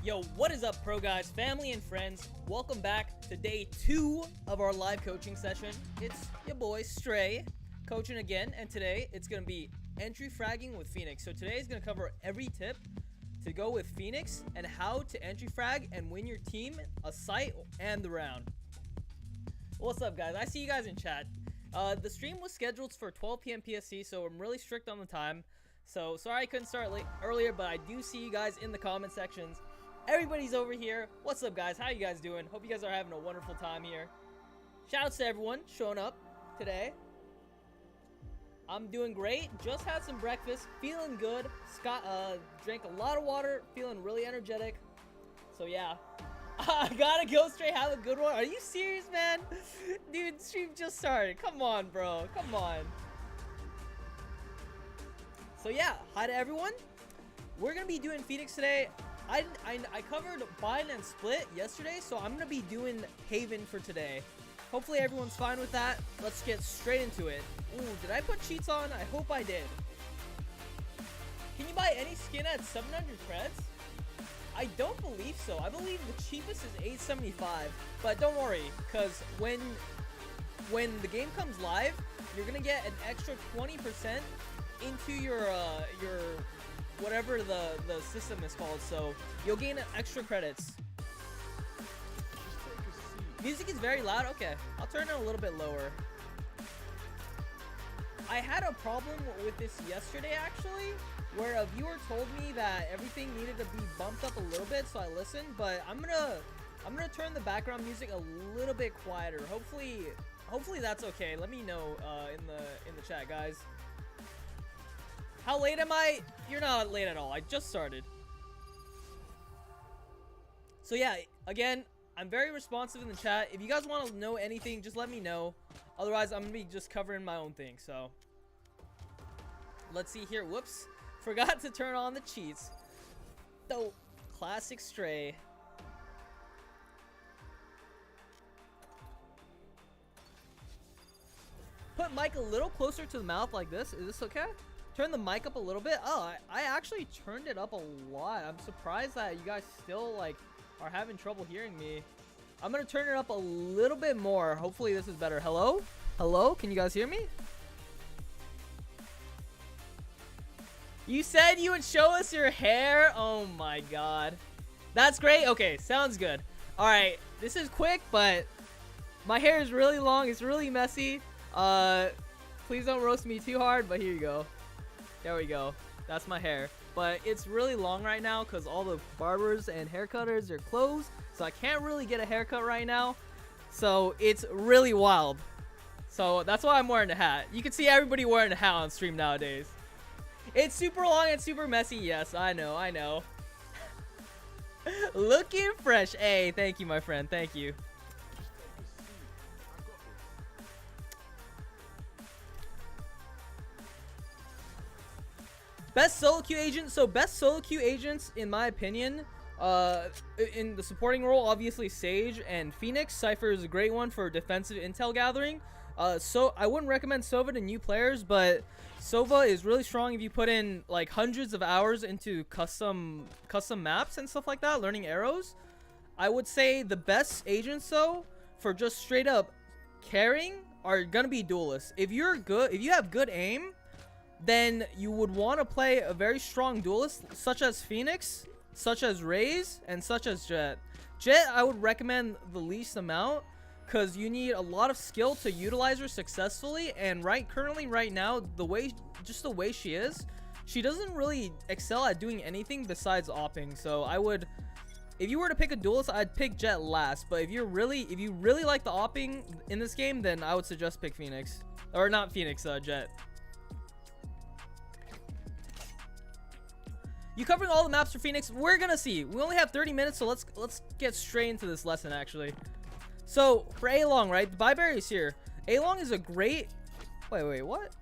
Yo, what is up, Pro Guys, family and friends? Welcome back to day 2 of our live coaching session. It's your boy Stray coaching again, and today it's gonna be entry fragging with Pheonix. So today is gonna cover every tip to go with Pheonix and how to entry frag and win your team a site and the round. What's up, guys? I see you guys in chat. The stream was scheduled for 12 p.m. PST, so I'm really strict on the time. So sorry I couldn't start earlier, but I do see you guys in the comment sections. Everybody's over here. What's up, guys? How you guys doing? Hope you guys are having a wonderful time here. Shoutouts to everyone showing up today. I'm doing great. Just had some breakfast. Feeling good. Drank a lot of water. Feeling really energetic. So yeah. I gotta go straight. Have a good one. Are you serious, man? Dude, stream just started. Come on, bro. Come on. So yeah, hi to everyone. We're gonna be doing Pheonix today. I covered bind and split yesterday, so I'm gonna be doing Haven for today. Hopefully everyone's fine with that. Let's get straight into it. Ooh, did I put cheats on? I hope I did. Can you buy any skin at 700 creds? I don't believe so. I believe the cheapest is 875. But don't worry, because when the game comes live, you're gonna get an extra 20% into your whatever the system is called, so you'll gain extra credits. Music is very loud. Okay, I'll turn it a little bit lower. I had a problem with this yesterday, actually, where a viewer told me that everything needed to be bumped up a little bit, so I listened. But I'm gonna turn the background music a little bit quieter. Hopefully that's okay. Let me know in the chat, guys. How late am I? You're not late at all. I just started. So yeah, again, I'm very responsive in the chat. If you guys want to know anything, just let me know. Otherwise, I'm going to be just covering my own thing. So let's see here. Whoops. Forgot to turn on the cheats. So, classic Stray. Put mic a little closer to the mouth like this. Is this okay? Turn the mic up a little bit. Oh, I actually turned it up a lot. I'm surprised that you guys still are having trouble hearing me. I'm gonna turn it up a little bit more. Hopefully this is better. Hello? Hello? Can you guys hear me? You said you would show us your hair? Oh my god. That's great. Okay, sounds good. Alright, this is quick, but my hair is really long. It's really messy. Please don't roast me too hard, but here you go. There we go. That's my hair. But it's really long right now because all the barbers and haircutters are closed. So I can't really get a haircut right now. So it's really wild. So that's why I'm wearing a hat. You can see everybody wearing a hat on stream nowadays. It's super long and super messy. Yes, I know. I know. Looking fresh. Hey, thank you, my friend. Thank you. Best solo queue agent. So best solo queue agents, in my opinion, in the supporting role, obviously Sage and Pheonix. Cypher is a great one for defensive intel gathering. So I wouldn't recommend Sova to new players, but Sova is really strong if you put in like hundreds of hours into custom maps and stuff like that, learning arrows. I would say the best agents though for just straight up carrying are gonna be duelists. If you have good aim, then you would want to play a very strong duelist such as Pheonix, such as Raze, and such as Jet. Jet, I would recommend the least amount because you need a lot of skill to utilize her successfully. And currently right now, the way she is, she doesn't really excel at doing anything besides opping. So I would, if you were to pick a duelist, I'd pick Jet last. But if you really like the opping in this game, then I would suggest pick Pheonix, or not Pheonix, Jet. You covering all the maps for Pheonix? We're gonna see. We only have 30 minutes, so let's get straight into this lesson actually. So for A-Long, right? The buy barrier is here. A-Long is a great. Wait, what?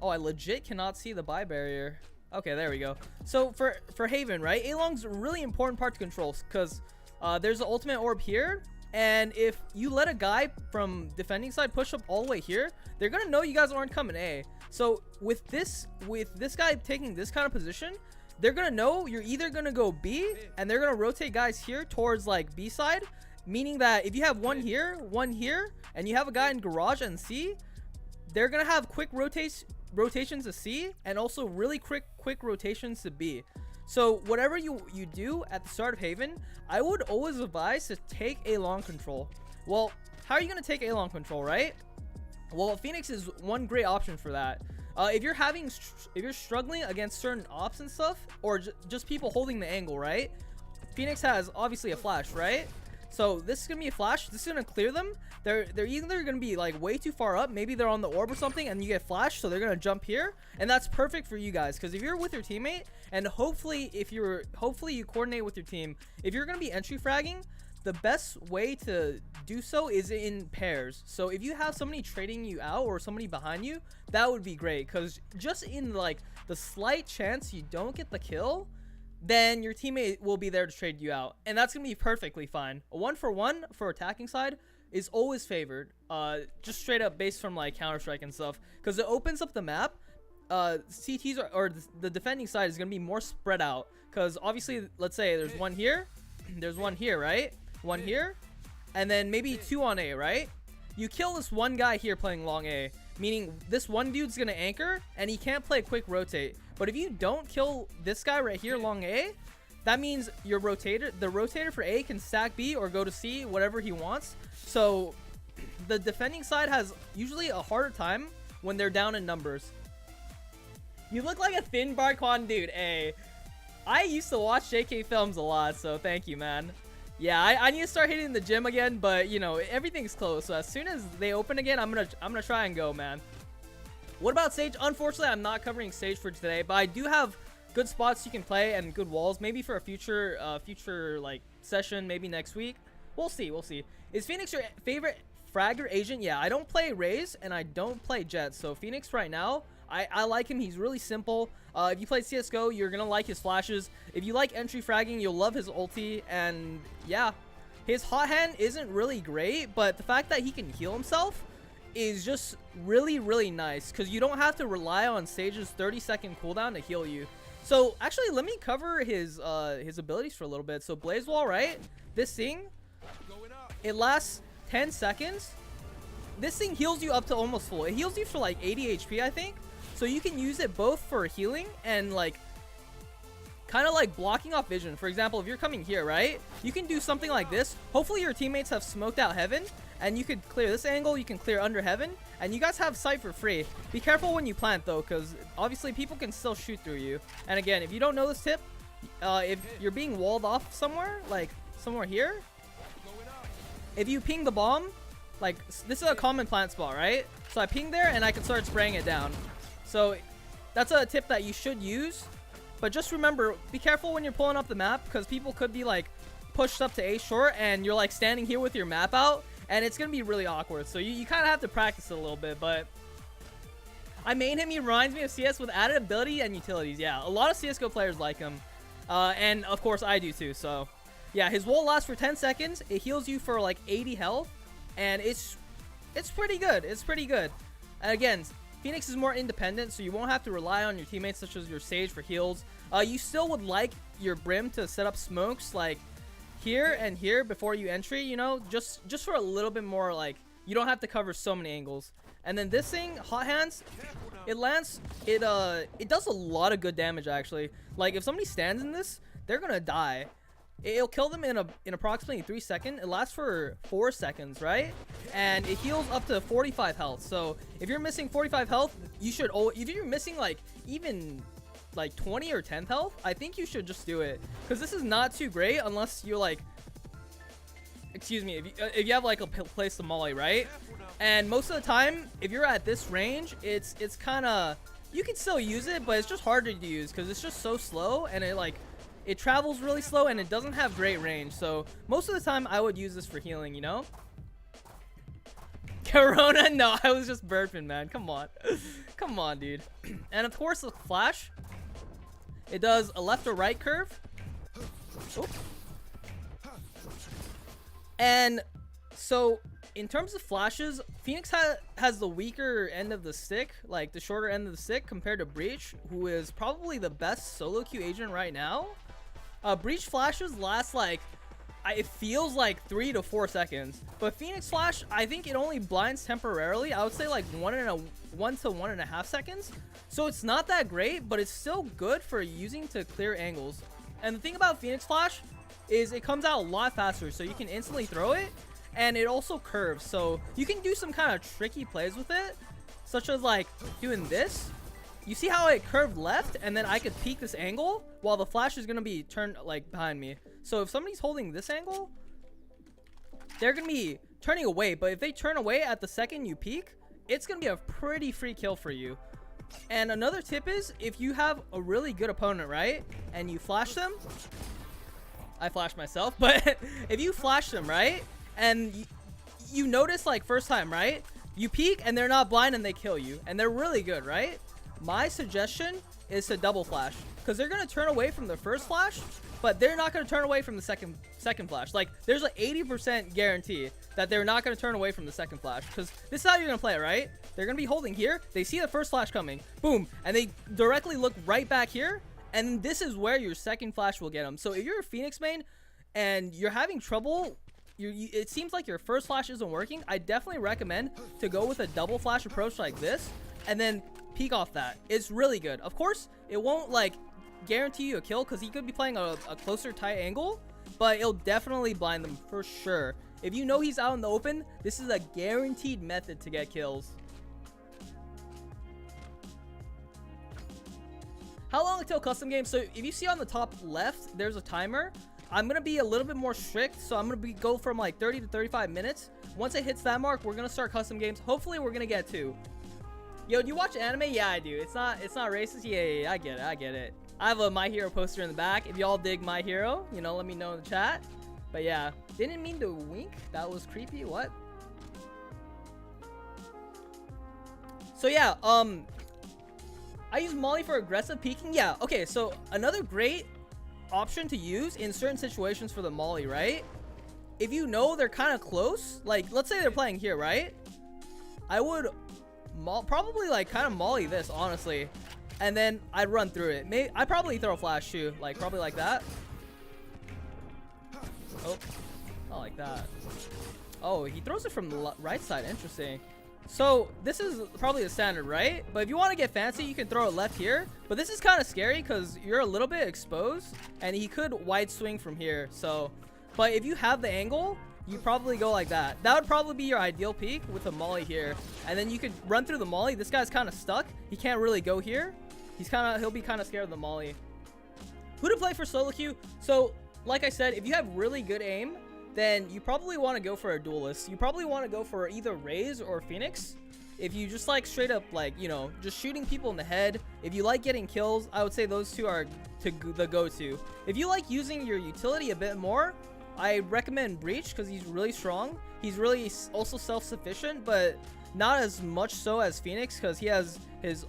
Oh, I legit cannot see the buy barrier. Okay, there we go. So for Haven, right? A-Long's a really important part to control because there's an ultimate orb here, and if you let a guy from defending side push up all the way here, they're gonna know you guys aren't coming A. So with this guy taking this kind of position, they're gonna know you're either gonna go B, and they're gonna rotate guys here towards like B side, meaning that if you have one here, and you have a guy in garage and C, they're gonna have quick rotations to C, and also really quick rotations to B. So whatever you do at the start of Haven, I would always advise to take a long control. Well, how are you gonna take a long control, right? Well, Pheonix is one great option for that. If you're struggling against certain ops and stuff, or just people holding the angle, right? Pheonix has obviously a flash, right? So this is gonna be a flash. This is gonna clear them. They're either gonna be like way too far up, maybe they're on the orb or something, and you get flashed, so they're gonna jump here, and that's perfect for you guys. Because if you're with your teammate, and hopefully you coordinate with your team, if you're gonna be entry fragging, the best way to do so is in pairs. So if you have somebody trading you out or somebody behind you, that would be great. Because just in like the slight chance you don't get the kill, then your teammate will be there to trade you out, and that's gonna be perfectly fine. A 1-for-1 for attacking side is always favored, just straight up based from like Counter-Strike and stuff, because it opens up the map. CTs or the defending side is gonna be more spread out, because obviously, let's say there's one here, there's one here, right? One here, and then maybe 2 on A, right? You kill this one guy here playing long A, meaning this one dude's gonna anchor and he can't play quick rotate. But if you don't kill this guy right here long A, that means the rotator for A can stack B or go to C, whatever he wants. So the defending side has usually a harder time when they're down in numbers. You look like a thin Barquan dude. Hey, I used to watch JK films a lot, so thank you, man. Yeah, I need to start hitting the gym again, but you know, everything's closed. So as soon as they open again, I'm gonna try and go, man. What about Sage? Unfortunately, I'm not covering Sage for today, but I do have good spots you can play and good walls. Maybe for a future like session, maybe next week. We'll see. Is Pheonix your favorite fragger agent? Yeah, I don't play Raze and I don't play Jett. So Pheonix right now, I like him. He's really simple. If you play CSGO, you're gonna like his flashes. If you like entry fragging, you'll love his ulti. And yeah, his hot hand isn't really great, but the fact that he can heal himself is just really nice, because you don't have to rely on Sage's 30-second cooldown to heal you. So actually, let me cover his abilities for a little bit. So Blaze Wall, right? This thing, it lasts 10 seconds. This thing heals you up to almost full. It heals you for like 80 HP, I think. So you can use it both for healing and like kind of like blocking off vision. For example, if you're coming here, right, you can do something like this. Hopefully your teammates have smoked out heaven, and you could clear this angle, you can clear under heaven, and you guys have sight for free. Be careful when you plant though, because obviously people can still shoot through you. And again, if you don't know this tip, if you're being walled off somewhere, like somewhere here, if you ping the bomb, like this is a common plant spot, right? So I ping there and I can start spraying it down. So that's a tip that you should use. But just remember, be careful when you're pulling up the map, because people could be like pushed up to A short and you're like standing here with your map out, and it's gonna be really awkward. So you kind of have to practice it a little bit. But I main him. He reminds me of CS with added ability and utilities. Yeah, a lot of CSGO players like him, and of course I do too. So yeah, his wall lasts for 10 seconds. It heals you for like 80 health, and it's pretty good. It's pretty good. And again, Pheonix is more independent, so you won't have to rely on your teammates such as your Sage for heals. You still would like your Brim to set up smokes like here and here before you entry, you know, just for a little bit more, like you don't have to cover so many angles. And then this thing, Hot Hands, it does a lot of good damage actually. Like if somebody stands in this, they're gonna die. It'll kill them in approximately 3 seconds. It lasts for 4 seconds, right? And it heals up to 45 health. So if you're missing 45 health, you should. If you're missing like even like 20 or 10 health, I think you should just do it, because this is not too great unless you're like, excuse me, if you have like a place to molly, right? And most of the time, if you're at this range, it's kind of, you can still use it, but it's just harder to use because it's just so slow, and it travels really slow, and it doesn't have great range. So most of the time I would use this for healing, you know. Corona? No, I was just burping, man. Come on. Come on, dude. And of course the flash, it does a left or right curve. Oop. And so in terms of flashes, Pheonix has the weaker end of the stick, like the shorter end of the stick compared to Breach, who is probably the best solo queue agent right now. Breach flashes last like, it feels like 3 to 4 seconds, but Pheonix flash, I think it only blinds temporarily. I would say like 1 to 1.5 seconds. So it's not that great, but it's still good for using to clear angles. And the thing about Pheonix flash is it comes out a lot faster, so you can instantly throw it, and it also curves, so you can do some kind of tricky plays with it, such as like doing this. You see how it curved left, and then I could peek this angle while the flash is going to be turned like behind me. So if somebody's holding this angle, they're going to be turning away, but if they turn away at the second you peek, it's going to be a pretty free kill for you. And another tip is, if you have a really good opponent, right, and you flash them, I flashed myself, but if you flash them, right, and you notice like first time, right, you peek and they're not blind and they kill you, and they're really good, right? My suggestion is to double flash, because they're going to turn away from the first flash, but they're not going to turn away from the second flash. Like, there's an 80% guarantee that they're not going to turn away from the second flash, because this is how you're going to play it, right? They're going to be holding here, they see the first flash coming, boom, and they directly look right back here, and this is where your second flash will get them. So if you're a Pheonix main and you're having trouble, it seems like your first flash isn't working, I definitely recommend to go with a double flash approach like this, and then peek off that. It's really good. Of course, it won't like guarantee you a kill, because he could be playing a closer tight angle, but it'll definitely blind them for sure. If you know he's out in the open, this is a guaranteed method to get kills. How long until custom games? So if you see on the top left, there's a timer. I'm going to be a little bit more strict, so I'm going to go from like 30 to 35 minutes. Once it hits that mark, we're going to start custom games. Hopefully we're going to get 2. Yo, do you watch anime? Yeah, I do. It's not racist. Yeah, I get it. I have a My Hero poster in the back. If y'all dig My Hero, you know, let me know in the chat. But yeah, didn't mean to wink. That was creepy. What? So yeah, I use Molly for aggressive peeking. Yeah, okay, so another great option to use in certain situations for the Molly, right? If you know they're kind of close, like let's say they're playing here, right? I would probably like kind of Molly this, honestly, and then I'd run through it. I'd probably throw a flash too, like probably like that. Oh, not like that. Oh, he throws it from the right side. Interesting. So this is probably the standard, right? But if you want to get fancy, you can throw it left here. But this is kind of scary because you're a little bit exposed, and he could wide swing from here. So, but if you have the angle, you probably go like that. That would probably be your ideal peak with a Molly here, and then you could run through the Molly. This guy's kind of stuck. He can't really go here. He'll be kind of scared of the Molly. Who to play for solo queue? So, like I said, if you have really good aim, then you probably want to go for a duelist. You probably want to go for either Raze or Pheonix. If you just like straight up like, you know, just shooting people in the head, if you like getting kills, I would say those two are the go-to. If you like using your utility a bit more, I recommend Breach because he's really strong. He's really also self-sufficient, but not as much so as Pheonix because he has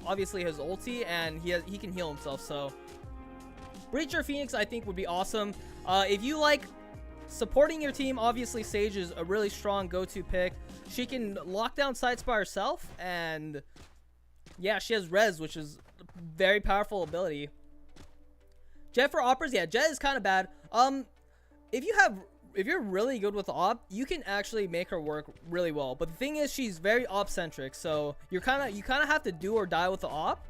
obviously his ulti, and he can heal himself. So Breach or Pheonix I think would be awesome. If you like supporting your team, obviously Sage is a really strong go-to pick. She can lock down sites by herself, and yeah, she has res, which is a very powerful ability. Jet for operas, yeah, Jet is kind of bad. If you're really good with op, you can actually make her work really well. But the thing is, she's very op centric, so you kind of have to do or die with the op.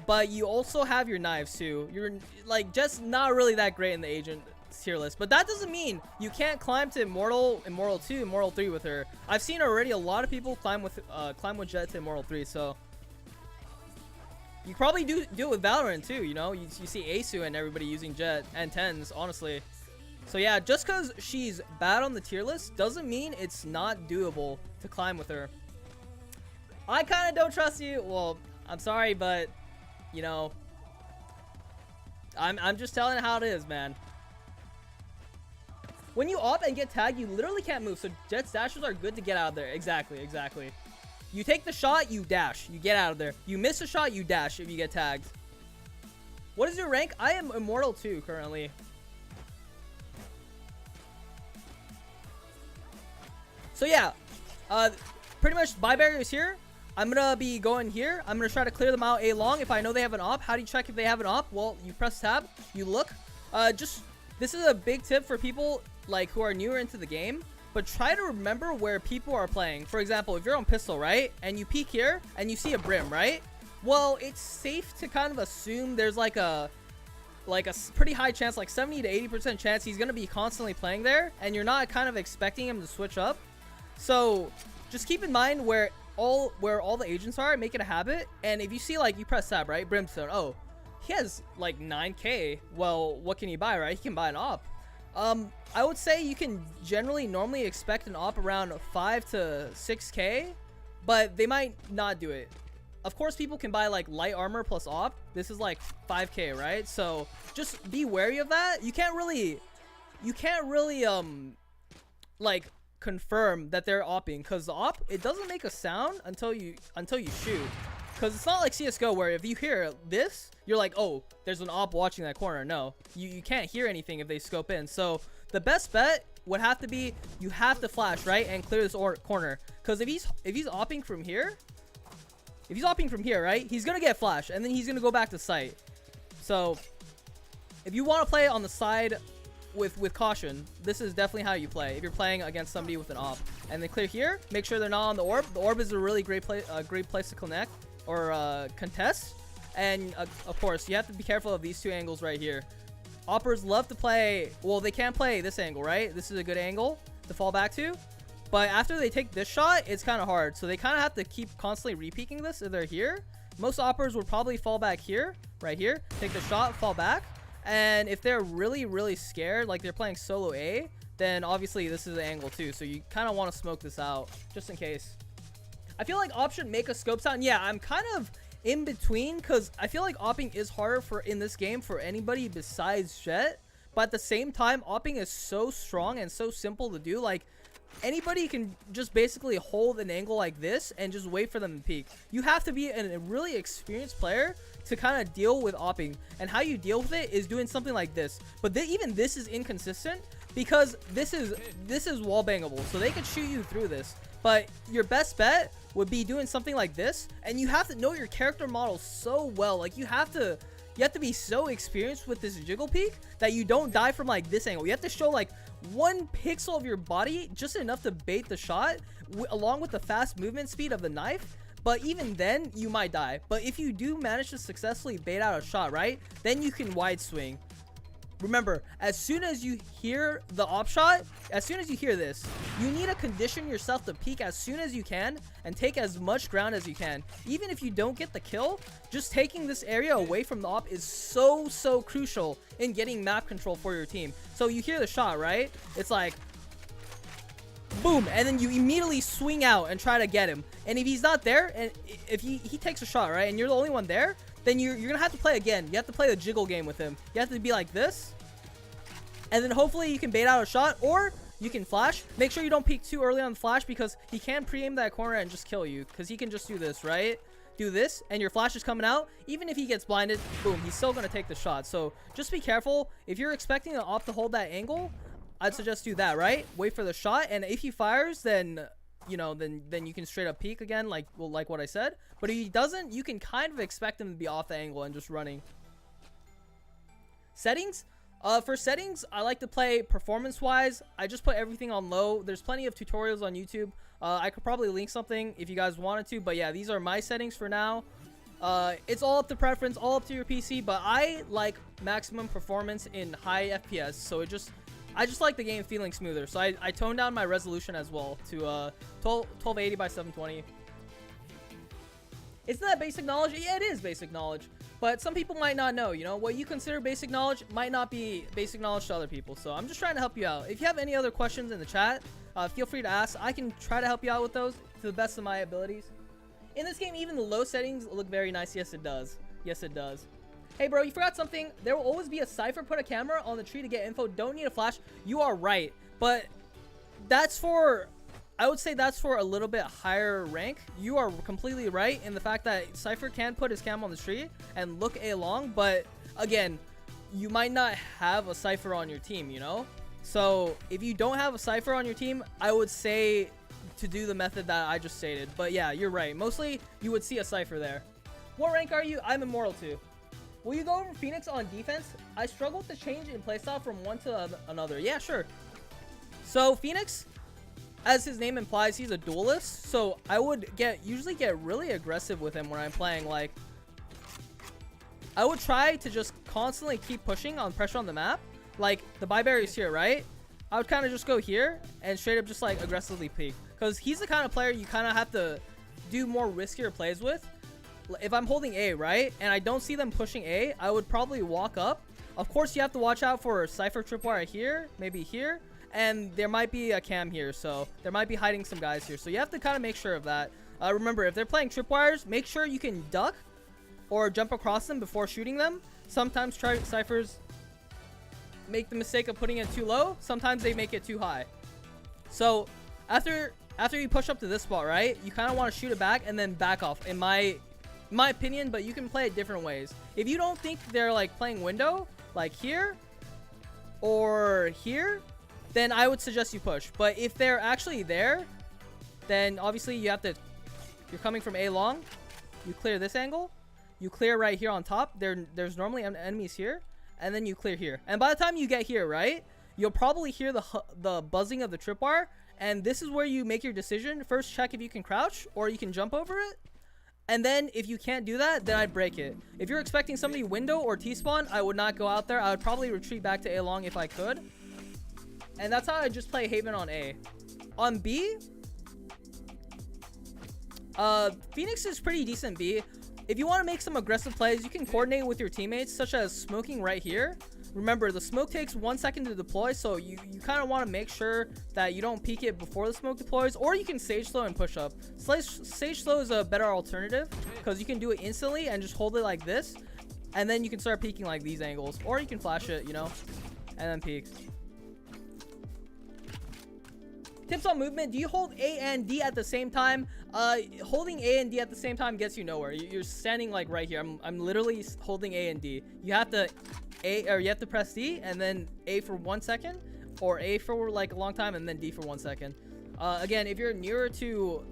But you also have your knives too. You're like just not really that great in the agent tier list, but that doesn't mean you can't climb to Immortal 2, Immortal 3 with her. I've seen already a lot of people climb with Jet to Immortal 3, so you probably do it with Valorant too. You know, you see Asu and everybody using Jet and 10s, honestly. So yeah, just because she's bad on the tier list doesn't mean it's not doable to climb with her. I kind of don't trust you. Well, I'm sorry, but you know, I'm just telling how it is, man. When you op and get tagged, you literally can't move, so Jet's dashes are good to get out of there. Exactly. You take the shot, you dash. You get out of there. You miss a shot, you dash if you get tagged. What is your rank? I am Immortal 2 currently. So yeah, Pretty much buy barriers here. I'm gonna be going here. I'm gonna try to clear them out A long. If I know they have an op, how do you check if they have an op? Well, you press tab, you look. This is a big tip for people like who are newer into the game, but try to remember where people are playing. For example, if you're on pistol, right, and you peek here and you see a brim, right? Well, it's safe to kind of assume there's like a pretty high chance, like 70 to 80% chance he's gonna be constantly playing there, and you're not kind of expecting him to switch up. So just keep in mind where all the agents are, make it a habit. And if you see, like, you press tab, right, brimstone, oh, he has like 9k, well, what can he buy, right? He can buy an op. I would say you can normally expect an op around 5 to 6k, but they might not do it. Of course, people can buy like light armor plus op. This is like 5k, right? So just be wary of that. You can't really like confirm that they're opping, because the op, it doesn't make a sound until you shoot. Because it's not like CSGO where if you hear this, you're like, oh, there's an op watching that corner. No, you can't hear anything if they scope in. So the best bet would have to be, you have to flash, right, and clear this corner. Because if he's opping from here, right, he's gonna get flash, and then he's gonna go back to site. So if you want to play on the side with caution, this is definitely how you play if you're playing against somebody with an op. And then clear here, make sure they're not on the orb. The orb is a really great place to connect or contest. And of course, you have to be careful of these two angles right here. Oppers love to play, well, they can't play this angle, right? This is a good angle to fall back to, but after they take this shot, it's kind of hard. So they kind of have to keep constantly repeaking this if they're here. Most oppers would probably fall back here, right here, take the shot, fall back. And if they're really scared, like they're playing solo A, then obviously this is the angle too. So you kind of want to smoke this out just in case. I feel like op should make a scope sound. Yeah, I'm kind of in between, because I feel like opping is harder in this game for anybody besides Jet. But at the same time, opping is so strong and so simple to do. Like, anybody can just basically hold an angle like this and just wait for them to peek. You have to be a really experienced player to kind of deal with opping, and how you deal with it is doing something like this. But even this is inconsistent, because this is wall bangable, so they could shoot you through this. But your best bet would be doing something like this, and you have to know your character model so well. Like, you have to be so experienced with this jiggle peek that you don't die from like this angle. You have to show like 1 pixel of your body, just enough to bait the shot, along with the fast movement speed of the knife. But even then, you might die. But if you do manage to successfully bait out a shot, right, then you can wide swing. Remember, as soon as you hear the op shot, as soon as you hear this, you need to condition yourself to peek as soon as you can and take as much ground as you can. Even if you don't get the kill, just taking this area away from the op is so crucial in getting map control for your team. So you hear the shot, right? It's like, boom, and then you immediately swing out and try to get him. And if he's not there, and if he takes a shot, right, and you're the only one there, then you're gonna have to play again. You have to play the jiggle game with him. You have to be like this, and then hopefully you can bait out a shot, or you can flash. Make sure you don't peek too early on the flash, because he can pre-aim that corner and just kill you, because he can just do this, right? Do this, and your flash is coming out. Even if he gets blinded, boom, he's still gonna take the shot. So just be careful. If you're expecting the op to hold that angle, I'd suggest do that, right? Wait for the shot, and if he fires, then you know, then you can straight up peek again, like what I said. But if he doesn't, you can kind of expect him to be off the angle and just running. Settings. For settings, I like to play performance-wise. I just put everything on low. There's plenty of tutorials on YouTube. I could probably link something if you guys wanted to, but yeah, these are my settings for now. It's all up to preference, all up to your PC, but I like maximum performance in high FPS, so I just like the game feeling smoother. So I toned down my resolution as well to 1280 by 720. Isn't that basic knowledge? Yeah, it is basic knowledge. But some people might not know, you know, what you consider basic knowledge might not be basic knowledge to other people. So I'm just trying to help you out. If you have any other questions in the chat, feel free to ask. I can try to help you out with those to the best of my abilities. In this game, even the low settings look very nice. Yes, it does. Yes, it does. Hey, bro, you forgot something. There will always be a cipher. Put a camera on the tree to get info. Don't need a flash. You are right. But that's for... I would say that's for a little bit higher rank. You are completely right in the fact that Cypher can put his cam on the tree and look A-long, but again, you might not have a Cypher on your team, you know? So if you don't have a Cypher on your team, I would say to do the method that I just stated. But yeah, you're right. Mostly you would see a Cypher there. What rank are you? I'm Immortal 2. Will you go over Pheonix on defense? I struggle to change in playstyle from one to another. Yeah, sure. So Pheonix, as his name implies, he's a duelist. So I would usually get really aggressive with him when I'm playing. Like, I would try to just constantly keep pushing on pressure on the map. Like, the buy barrier's here, right? I would kind of just go here and straight up just like aggressively peek. Because he's the kind of player you kind of have to do more riskier plays with. If I'm holding A, right, and I don't see them pushing A, I would probably walk up. Of course, you have to watch out for Cypher tripwire here, maybe here, and there might be a cam here, so there might be hiding some guys here. So you have to kind of make sure of that. Remember, if they're playing tripwires, make sure you can duck or jump across them before shooting them. Sometimes Cyphers make the mistake of putting it too low. Sometimes they make it too high. So after you push up to this spot, right, you kind of want to shoot it back and then back off, in my opinion. But you can play it different ways. If you don't think they're like playing window, like here or here, then I would suggest you push. But if they're actually there, then obviously you're coming from A long, you clear this angle, you clear right here on top. There's normally enemies here, and then you clear here. And by the time you get here, right, you'll probably hear the buzzing of the tripwire, and this is where you make your decision. First, check if you can crouch or you can jump over it. And then if you can't do that, then I'd break it. If you're expecting somebody window or T-spawn, I would not go out there. I would probably retreat back to A long if I could. And that's how I just play Haven on A. On B, Pheonix is pretty decent B. If you want to make some aggressive plays, you can coordinate with your teammates, such as smoking right here. Remember, the smoke takes 1 second to deploy, so you kind of want to make sure that you don't peek it before the smoke deploys, or you can sage slow and push up. Sage slow is a better alternative because you can do it instantly and just hold it like this, and then you can start peeking like these angles, or you can flash it, you know, and then peek. Tips on movement: do you hold A and D at the same time? Holding A and D at the same time gets you nowhere. You're standing like right here. I'm literally holding A and D. You have to you have to press D and then A for 1 second, or A for like a long time and then D for 1 second. Again, if you're nearer to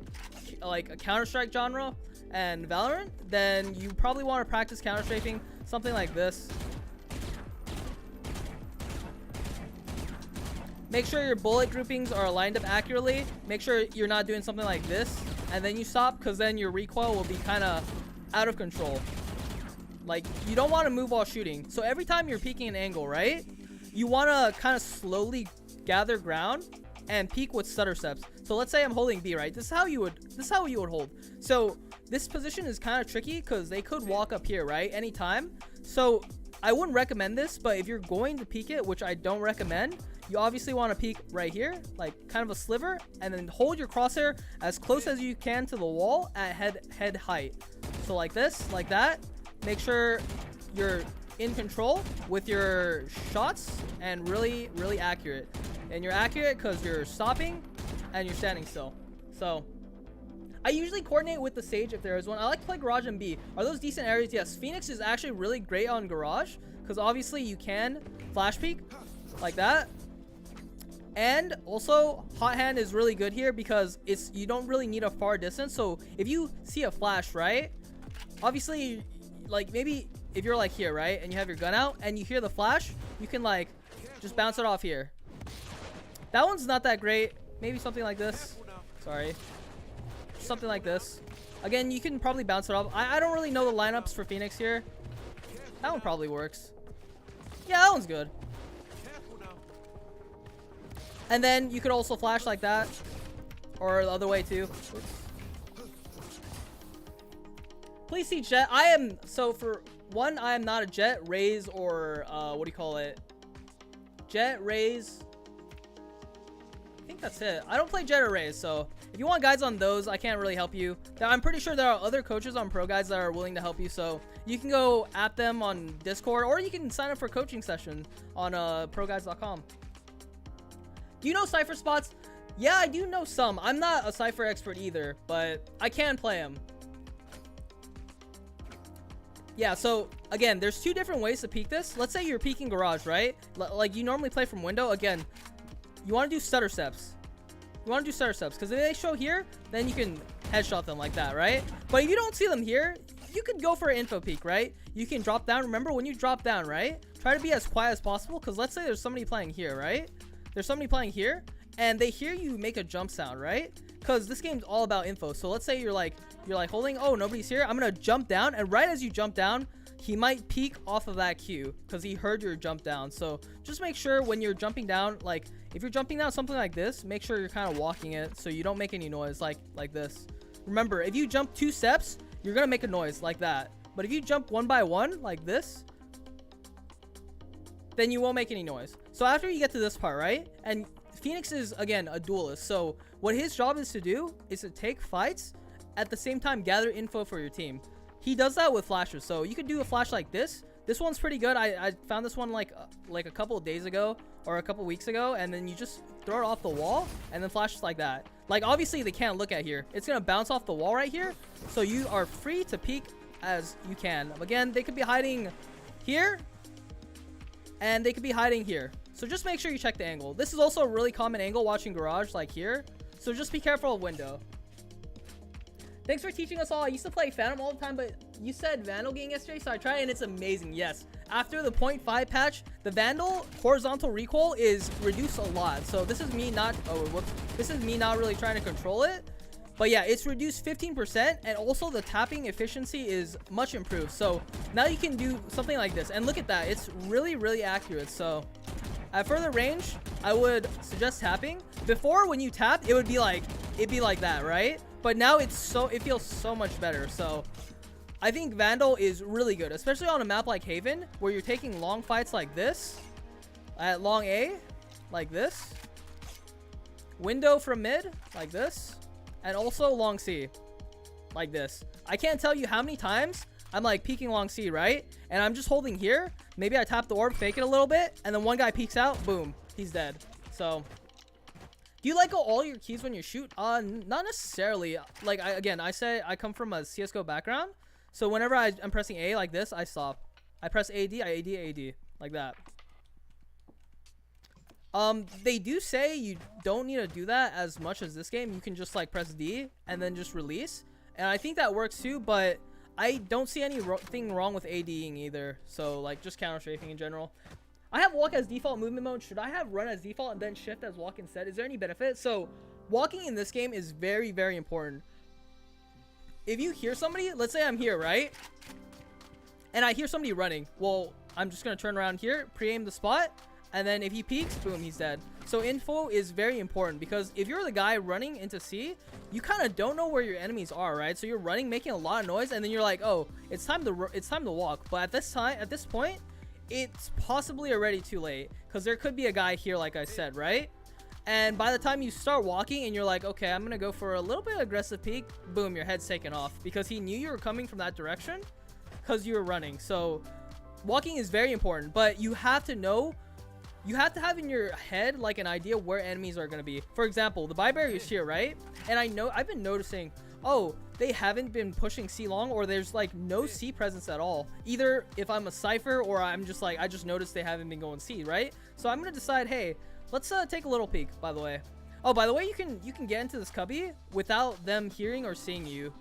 like a Counter-Strike genre and Valorant, then you probably want to practice counter-strafing, something like this. Make sure your bullet groupings are lined up accurately. Make sure you're not doing something like this and then you stop, because then your recoil will be kind of out of control. Like, you don't want to move while shooting. So every time you're peeking an angle, right, you want to kind of slowly gather ground and peek with stutter steps. So let's say I'm holding B, right? This is how you would hold. So this position is kind of tricky because they could walk up here, right, anytime. So I wouldn't recommend this, but if you're going to peek it, which I don't recommend, you obviously want to peek right here, like kind of a sliver, and then hold your crosshair as close as you can to the wall at head height. So like this, like that. Make sure you're in control with your shots and really, really accurate. And you're accurate because you're stopping and you're standing still. So I usually coordinate with the Sage if there is one. I like to play Garage and B. Are those decent areas? Yes. Pheonix is actually really great on Garage because obviously you can flash peek like that. And also Hot Hand is really good here because you don't really need a far distance. So if you see a flash, right, obviously, like maybe if you're like here, right, and you have your gun out and you hear the flash, you can like just bounce it off here. That one's not that great. Maybe something like this. Sorry. Something like this. Again, you can probably bounce it off. I don't really know the lineups for Pheonix here. That one probably works. Yeah, that one's good. And then you could also flash like that, or the other way too. Oops. Please see Jet. So for one, I am not a Jet, Raze, or what do you call it? Jet, Raze. I think that's it. I don't play Jet or Raze, so if you want guides on those, I can't really help you. I'm pretty sure there are other coaches on ProGuides that are willing to help you, so you can go at them on Discord, or you can sign up for a coaching session on ProGuides.com. Do you know Cypher spots? Yeah, I do know some. I'm not a Cypher expert either, but I can play them. Yeah, so again, there's two different ways to peek this. Let's say you're peeking Garage, right? Like you normally play from window. Again, you want to do stutter steps. You want to do stutter steps, because if they show here, then you can headshot them like that, right? But if you don't see them here, you could go for an info peek, right? You can drop down. Remember, when you drop down, right? Try to be as quiet as possible, because let's say there's somebody playing here, right? There's somebody playing here, and they hear you make a jump sound, right? Because this game's all about info. So let's say you're like holding, oh, nobody's here. I'm gonna jump down, and right as you jump down, he might peek off of that queue because he heard your jump down. So just make sure when you're jumping down, like if you're jumping down something like this, make sure you're kind of walking it so you don't make any noise like this. Remember, if you jump 2 steps, you're gonna make a noise like that. But if you jump 1 by 1 like this, then you won't make any noise. So after you get to this part, right? And Pheonix is, again, a duelist. So what his job is to do is to take fights, at the same time gather info for your team. He does that with flashes. So you could do a flash like this. This one's pretty good. I found this one like a couple of days ago or a couple weeks ago, and then you just throw it off the wall and then flashes like that. Like, obviously they can't look at here. It's gonna bounce off the wall right here, so you are free to peek as you can. Again, they could be hiding here and they could be hiding here, so just make sure you check the angle. This is also a really common angle watching garage, like here, so just be careful of window. Thanks for teaching us all. I used to play Phantom all the time, but you said Vandal game yesterday, so I tried and it's amazing. Yes, after the 0.5 patch, the Vandal horizontal recoil is reduced a lot. So this is me not, this is me not really trying to control it. But yeah, it's reduced 15%, and also the tapping efficiency is much improved. So now you can do something like this, and look at that. It's really, really accurate. So at further range, I would suggest tapping. Before, when you tapped, it'd be like that, right? But now it feels so much better. So I think Vandal is really good, especially on a map like Haven, where you're taking long fights like this, at long A, like this, window from mid, like this, and also long C, like this. I can't tell you how many times I'm like peeking long C, right? And I'm just holding here. Maybe I tap the orb, fake it a little bit, and then one guy peeks out, boom, he's dead. So do you let go all your keys when you shoot? Not necessarily. Like, I say I come from a CSGO background. So whenever I'm pressing A like this, I stop. I press AD, I AD, AD. Like that. They do say you don't need to do that as much as this game. You can just like press D and then just release. And I think that works too, but I don't see anything wrong with ADing either. So like just counter strafing in general. I have walk as default movement mode. Should I have run as default and then shift as walk instead? Is there any benefit? So walking in this game is very, very important. If you hear somebody, let's say I'm here, right? And I hear somebody running. Well, I'm just going to turn around here, pre-aim the spot, and then if he peeks, boom, he's dead. So info is very important, because if you're the guy running into C, you kind of don't know where your enemies are, right? So you're running, making a lot of noise, and then you're like, oh, it's time to walk. But at this point, it's possibly already too late, because there could be a guy here, like I said, right? And by the time you start walking and you're like, okay, I'm gonna go for a little bit aggressive peek, boom, your head's taken off, because he knew you were coming from that direction because you were running. So walking is very important, but you have to know, you have to have in your head like an idea where enemies are going to be. For example, the buy barrier is here, right? And I've been noticing, oh, they haven't been pushing C long, or there's like no C presence at all. Either if I'm a Cypher, or I'm just like, I just noticed they haven't been going C, right? So I'm going to decide, hey, let's take a little peek, by the way. Oh, by the way, you can get into this cubby without them hearing or seeing you.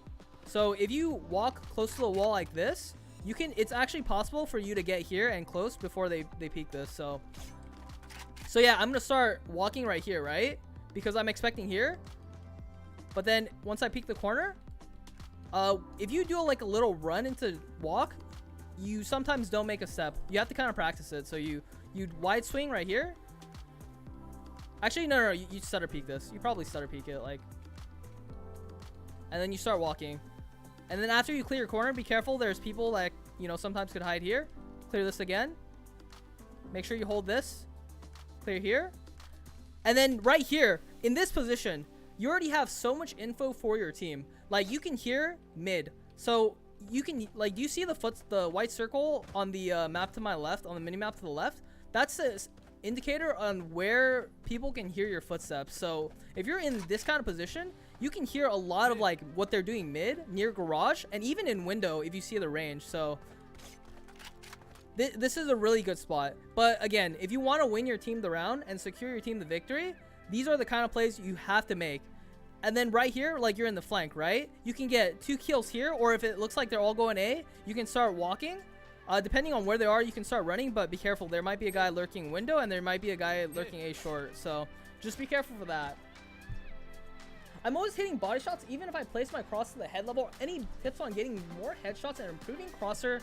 So if you walk close to the wall like this, you can, it's actually possible for you to get here and close before they peek this. So yeah, I'm going to start walking right here, right? Because I'm expecting here. But then once I peek the corner, if you do like a little run into walk, you sometimes don't make a step. You have to kind of practice it. So you wide swing right here. Actually, no, you stutter peek this. You probably stutter peek it, like. And then you start walking. And then after you clear your corner, be careful. There's people that, you know, sometimes could hide here. Clear this again. Make sure you hold this. Clear here. And then right here, in this position, you already have so much info for your team. Like, you can hear mid. So you can, like, do you see the white circle on the map to my left, on the mini map to the left? That's an indicator on where people can hear your footsteps. So if you're in this kind of position, you can hear a lot of like what they're doing mid, near garage, and even in window if you see the range. So this is a really good spot. But again, if you want to win your team the round and secure your team the victory, These are the kind of plays you have to make. And then right here, like you're in the flank, right? You can get 2 kills here, or if it looks like they're all going A, you can start walking. Depending on where they are, you can start running, but be careful. There might be a guy lurking window, and there might be a guy lurking A short. So just be careful for that. I'm always hitting body shots, even if I place my cross to the head level. Any tips on getting more headshots and improving crosshair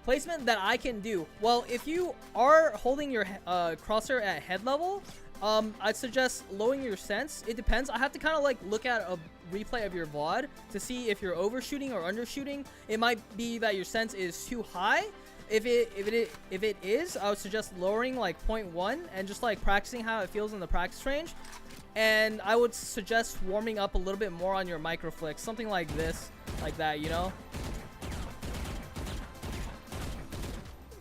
placement that I can do? Well, if you are holding your crosshair at head level, I'd suggest lowering your sense. It depends. I have to kind of like look at a replay of your VOD to see if you're overshooting or undershooting. It might be that your sense is too high. If it is, I would suggest lowering like 0.1 and just like practicing how it feels in the practice range. And I would suggest warming up a little bit more on your micro flicks, something like this, like that, you know.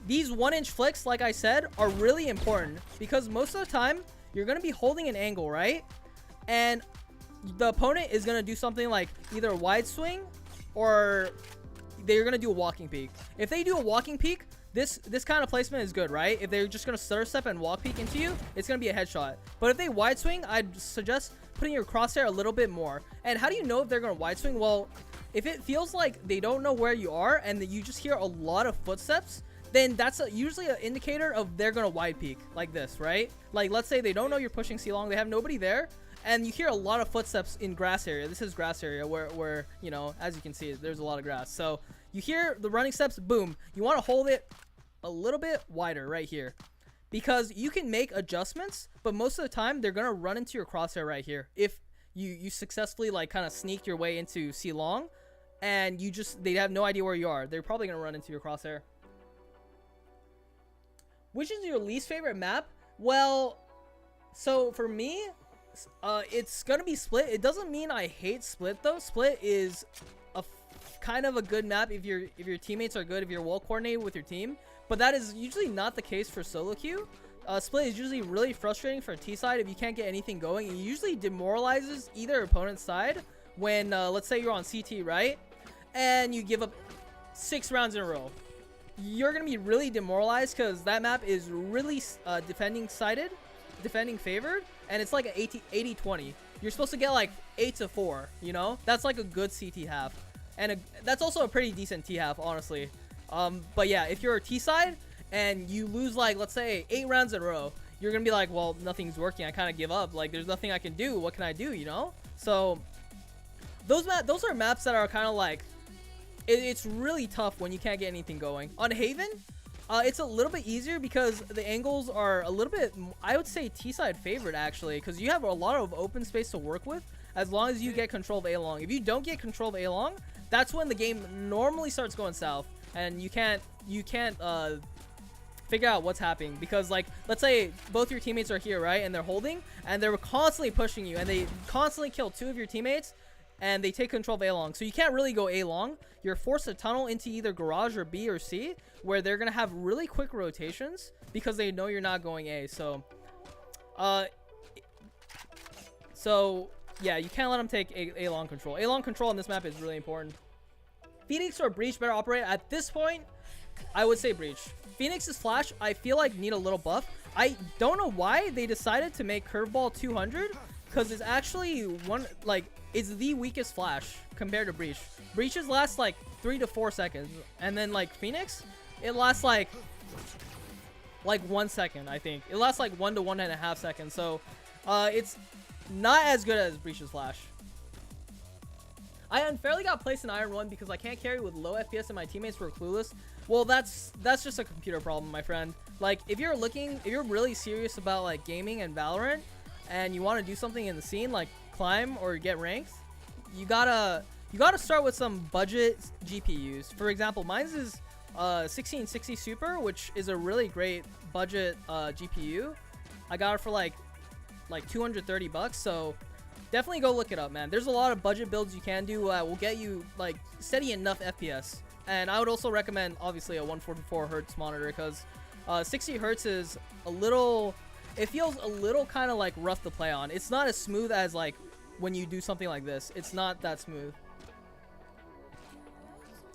These 1-inch flicks, like I said, are really important because most of the time you're going to be holding an angle, right? And the opponent is going to do something like either a wide swing or they're going to do a walking peek. If they do a walking peek, this kind of placement is good, right? If they're just going to stutter step and walk peek into you, it's going to be a headshot. But if they wide swing, I'd suggest putting your crosshair a little bit more. And how do you know if they're going to wide swing? Well, if it feels like they don't know where you are and that you just hear a lot of footsteps, then that's usually an indicator of they're going to wide peek like this, right? Like, let's say they don't know you're pushing C-long, they have nobody there, and you hear a lot of footsteps in grass area. This is grass area where, you know, as you can see, there's a lot of grass. So you hear the running steps, boom. You want to hold it a little bit wider right here because you can make adjustments, but most of the time they're going to run into your crosshair right here. If you successfully like kind of sneak your way into C-long and they have no idea where you are, they're probably going to run into your crosshair. Which is your least favorite map? Well, so for me, it's gonna be Split. It doesn't mean I hate Split though. Split is kind of a good map if your teammates are good, if you're well coordinated with your team. But that is usually not the case for solo queue. Split is usually really frustrating for T side if you can't get anything going. It usually demoralizes either opponent's side when let's say you're on CT, right, and you give up 6 rounds in a row. You're going to be really demoralized because that map is really defending favored, and it's like an 80-20. You're supposed to get like 8-4, you know? That's like a good CT half. And that's also a pretty decent T half, honestly. But yeah, if you're a T side and you lose like, let's say, 8 rounds in a row, you're going to be like, well, nothing's working. I kind of give up. Like, there's nothing I can do. What can I do, you know? So those are maps that are kind of like, it's really tough when you can't get anything going. On Haven, it's a little bit easier because the angles are a little bit, I would say, T-side favored, actually, because you have a lot of open space to work with as long as you get control of A-long. If you don't get control of A-long, that's when the game normally starts going south, and you can't figure out what's happening because, like, let's say both your teammates are here, right, and they're holding, and they're constantly pushing you, and they constantly kill 2 of your teammates, and they take control of A-long. So you can't really go A-long. You're forced to tunnel into either garage or B or C, where they're going to have really quick rotations because they know you're not going A. So yeah, you can't let them take A-long control. A-long control on this map is really important. Pheonix or Breach better operate? At this point, I would say Breach. Pheonix's flash, I feel like, need a little buff. I don't know why they decided to make Curveball 200, because it's actually it's the weakest flash compared to Breach. Breaches last like 3 to 4 seconds, and then like Pheonix, it lasts like 1 second. I think it lasts like 1 to 1.5 seconds. So it's not as good as Breach's flash. I unfairly got placed in Iron 1 because I can't carry with low FPS and my teammates were clueless. Well, that's just a computer problem, my friend. Like, if you're really serious about like gaming and Valorant, and you want to do something in the scene like climb or get ranked, you gotta start with some budget GPUs. For example, mine's is 1660 Super, which is a really great budget GPU. I got it for like 230 bucks. So definitely go look it up, man. There's a lot of budget builds you can do will get you like steady enough FPS. And I would also recommend obviously a 144 hertz monitor because 60 hertz is a little, it feels a little kind of like rough to play on. It's not as smooth as like when you do something like this. It's not that smooth.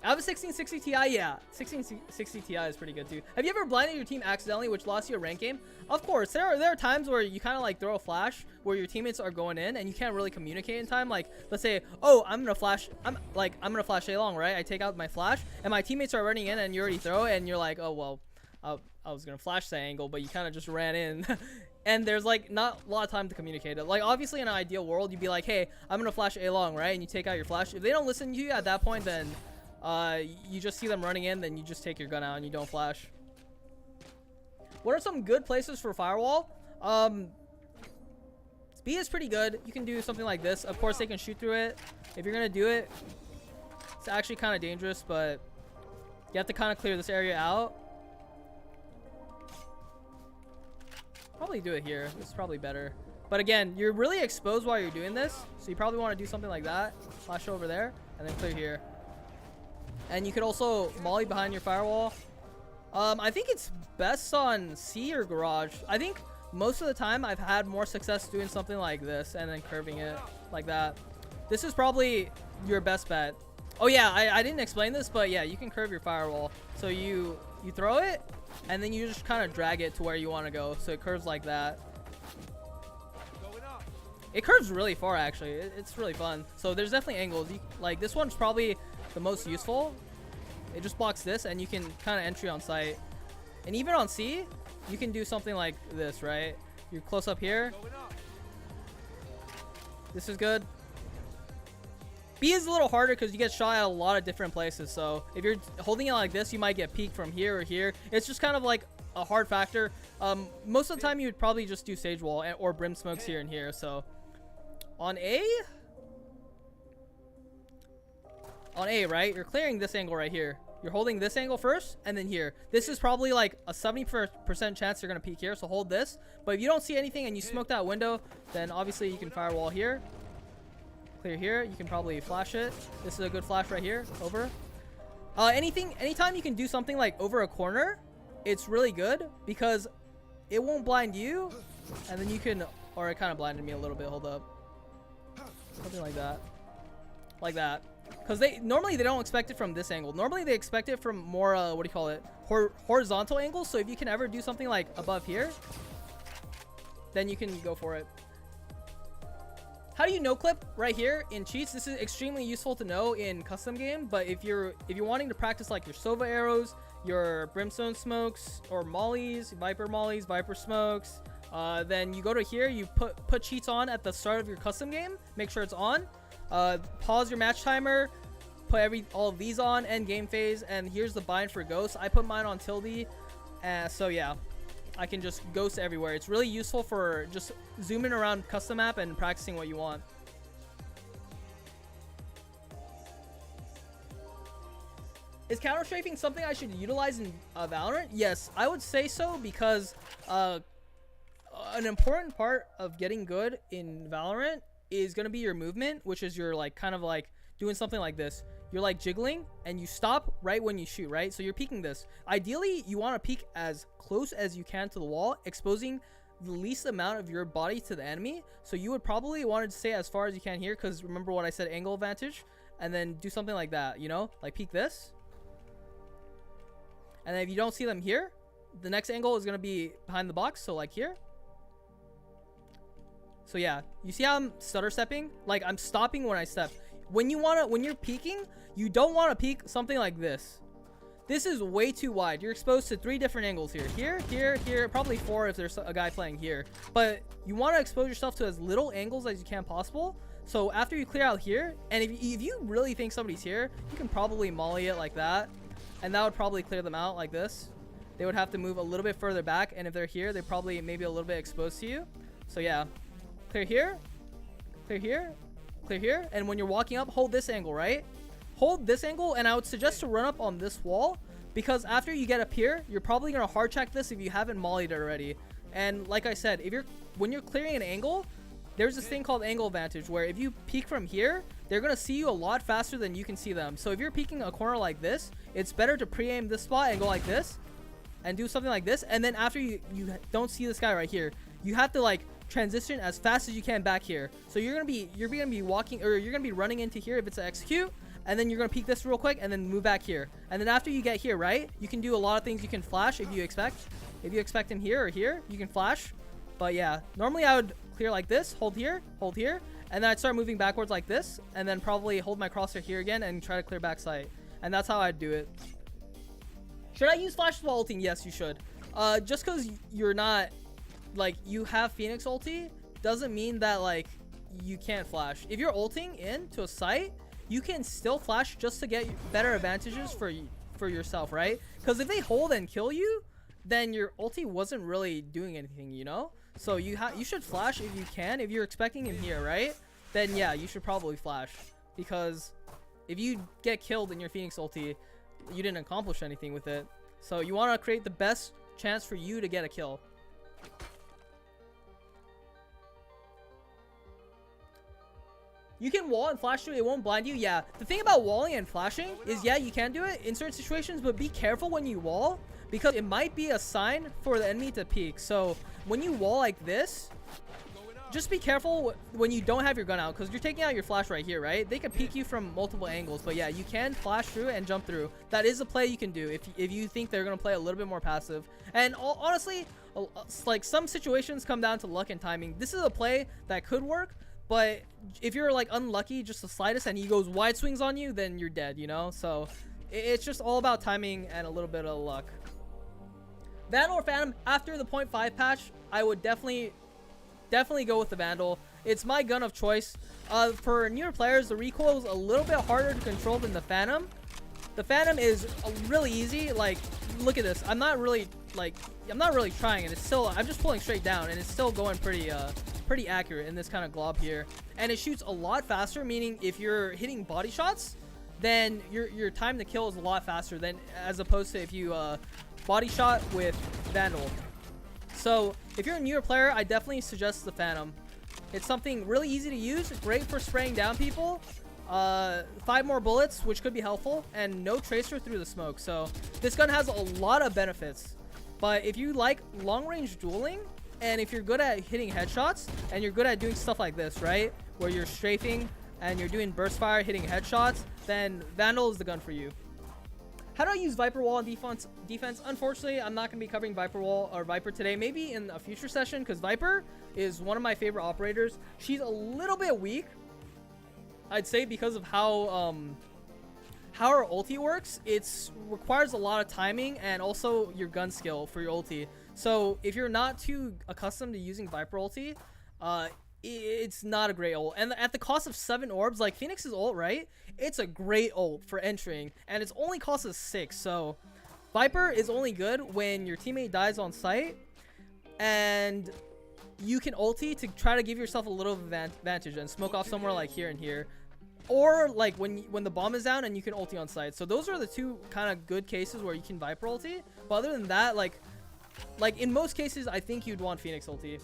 I have a 1660 Ti, yeah. 1660 Ti is pretty good too. Have you ever blinded your team accidentally, which lost you a rank game? Of course, there are times where you kind of like throw a flash where your teammates are going in and you can't really communicate in time. Like, let's say, oh, I'm gonna flash A long, right? I take out my flash and my teammates are running in and you already throw it and you're like, oh well, I was gonna flash that angle, but you kind of just ran in. And there's like not a lot of time to communicate it. Like obviously in an ideal world, you'd be like, hey, I'm gonna flash A long, right? And you take out your flash. If they don't listen to you at that point, then you just see them running in, then you just take your gun out and you don't flash. What are some good places for firewall? Speed is pretty good. You can do something like this. Of course, they can shoot through it. If you're gonna do it, it's actually kind of dangerous, but you have to kind of clear this area out. Probably do it here. This is probably better. But again, you're really exposed while you're doing this, so you probably want to do something like that. Flash over there, and then clear here. And you could also molly behind your firewall. I think it's best on C or garage. I think most of the time I've had more success doing something like this and then curving it like that. This is probably your best bet. Oh yeah, I didn't explain this, but yeah, you can curve your firewall. So you throw it, and then you just kind of drag it to where you want to go. So it curves like that. It curves really far, actually. It's really fun. So there's definitely angles. Like this one's probably the most useful. It just blocks this, and you can kind of entry on site. And even on C, you can do something like this, right? You're close up here. This is good. B is a little harder because you get shot at a lot of different places. So if you're holding it like this, you might get peeked from here or here. It's just kind of like a hard factor. Most of the time, you would probably just do sage wall or brim smokes here and here. So on A, right? You're clearing this angle right here. You're holding this angle first and then here. This is probably like a 70% chance you're going to peek here. So hold this. But if you don't see anything and you smoke that window, then obviously you can firewall here. Clear here. You can probably flash it. This is a good flash right here. Over. Anytime you can do something like over a corner, it's really good because it won't blind you. And then you can, or it kind of blinded me a little bit. Hold up. Something like that. Like that. Because normally they don't expect it from this angle. Normally they expect it from more, what do you call it? Horizontal angles. So if you can ever do something like above here, then you can go for it. How do you no clip right here in cheats? This is extremely useful to know in custom game, but if you're wanting to practice like your Sova arrows, your brimstone smokes or mollies, viper smokes, then you go to here, you put cheats on at the start of your custom game, make sure it's on, pause your match timer, put all of these on, end game phase, and here's the bind for ghost. I put mine on tilde, so yeah. I can just ghost everywhere. It's really useful for just zooming around custom map and practicing what you want. Is counter strafing something I should utilize in Valorant? Yes, I would say so because an important part of getting good in Valorant is going to be your movement, which is your like kind of like doing something like this. You're like jiggling and you stop right when you shoot, right? So you're peeking this. Ideally, you want to peek as close as you can to the wall, exposing the least amount of your body to the enemy. So you would probably want to stay as far as you can here because remember what I said, angle advantage, and then do something like that, you know, like peek this. And then if you don't see them here, the next angle is going to be behind the box. So like here. So yeah, you see how I'm stutter stepping? Like I'm stopping when I step. When you're peeking, you don't want to peek something like this. This is way too wide. You're exposed to 3 different angles here. Here, probably 4 if there's a guy playing here. But you want to expose yourself to as little angles as you can possible. So after you clear out here, and if you really think somebody's here, you can probably molly it like that. And that would probably clear them out like this. They would have to move a little bit further back. And if they're here, they're probably maybe a little bit exposed to you. So yeah, clear here, clear here. Clear here, and when you're walking up, hold this angle, right? Hold this angle, and I would suggest to run up on this wall because after you get up here, you're probably gonna hard check this if you haven't mollied it already. And like I said, when you're clearing an angle, there's this thing called angle advantage where if you peek from here, they're gonna see you a lot faster than you can see them. So if you're peeking a corner like this, it's better to pre-aim this spot and go like this and do something like this. And then after you don't see this guy right here, you have to like transition as fast as you can back here. So you're gonna be walking, or you're gonna be running into here if it's an execute, and then you're gonna peek this real quick and then move back here. And then after you get here, right, you can do a lot of things. You can flash if you expect him here or here, you can flash. But yeah, normally I would clear like this, hold here, and then I'd start moving backwards like this, and then probably hold my crosshair here again and try to clear back sight. And that's how I'd do it. Should I use flashes while ulting? Yes, you should. Just because you're not, like, you have Pheonix ulti doesn't mean that, like, you can't flash. If you're ulting into a site, you can still flash just to get better advantages for yourself, right? Because if they hold and kill you, then your ulti wasn't really doing anything, you know? So you should flash if you can. If you're expecting him here, right? Then yeah, you should probably flash. Because if you get killed in your Pheonix ulti, you didn't accomplish anything with it. So you want to create the best chance for you to get a kill. You can wall and flash through, it won't blind you. Yeah, the thing about walling and flashing is, yeah, you can do it in certain situations, but be careful when you wall, because it might be a sign for the enemy to peek. So when you wall like this, just be careful when you don't have your gun out, because you're taking out your flash right here, right? They can peek you from multiple angles, but yeah, you can flash through and jump through. That is a play you can do if you think they're going to play a little bit more passive. And honestly, like, some situations come down to luck and timing. This is a play that could work, but if you're like unlucky just the slightest and he goes wide swings on you, then you're dead, you know? So it's just all about timing and a little bit of luck. Vandal or Phantom, after the 0.5 patch, I would definitely go with the Vandal. It's my gun of choice. For newer players, the recoil is a little bit harder to control than the Phantom. The Phantom is really easy. Like, look at this. I'm not really trying, and it's still, I'm just pulling straight down, and it's still going pretty accurate in this kind of glob here. And it shoots a lot faster, meaning if you're hitting body shots, then your time to kill is a lot faster than as opposed to if you body shot with Vandal. So if you're a newer player, I definitely suggest the Phantom. It's something really easy to use, great for spraying down people. 5 more bullets, which could be helpful, and no tracer through the smoke. So this gun has a lot of benefits. But if you like long range dueling, and if you're good at hitting headshots, and you're good at doing stuff like this, right, where you're strafing and you're doing burst fire, hitting headshots, then Vandal is the gun for you. How do I use Viper Wall in defense? Unfortunately, I'm not going to be covering Viper Wall or Viper today. Maybe in a future session, because Viper is one of my favorite operators. She's a little bit weak, I'd say, because of how her ulti works. It requires a lot of timing and also your gun skill for your ulti. So if you're not too accustomed to using Viper ulti, it's not a great ult. And at the cost of 7 orbs, like Pheonix's ult, right? It's a great ult for entering, and it's only cost us 6. So Viper is only good when your teammate dies on site, and you can ulti to try to give yourself a little advantage and smoke off somewhere like here and here, or like when the bomb is down and you can ulti on site. So those are the two kind of good cases where you can Viper ulti. But other than that, like in most cases, I think you'd want Pheonix ulti.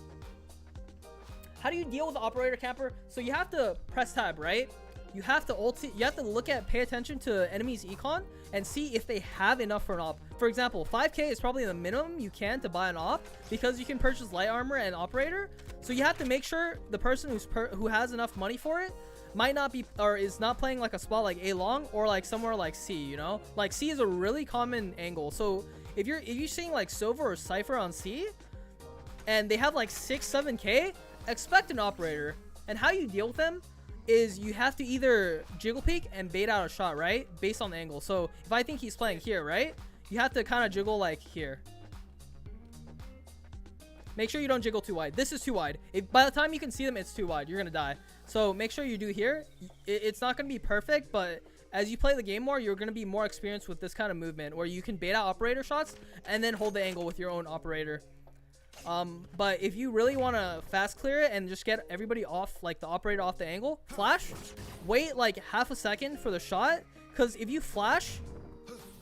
How do you deal with the operator camper? So you have to press tab, right? You have to ulti. You have to pay attention to enemies' econ and see if they have enough for an op. For example, 5k is probably the minimum you can to buy an op, because you can purchase light armor and operator. So you have to make sure the person who has enough money for it might not be, or is not playing like a spot like A long or like somewhere like C, you know? Like C is a really common angle. So if you're seeing like Silver or Cypher on C and they have like 6-7k, expect an operator. And how you deal with them is you have to either jiggle peek and bait out a shot, right? Based on the angle. So if I think he's playing here, right? You have to kind of jiggle like here. Make sure you don't jiggle too wide. This is too wide. By the time you can see them, it's too wide. You're going to die. So make sure you do here. It's not going to be perfect, but as you play the game more, you're going to be more experienced with this kind of movement where you can bait out operator shots and then hold the angle with your own operator. But if you really want to fast clear it and just get everybody off, like the operator off the angle, flash, wait like half a second for the shot, because if you flash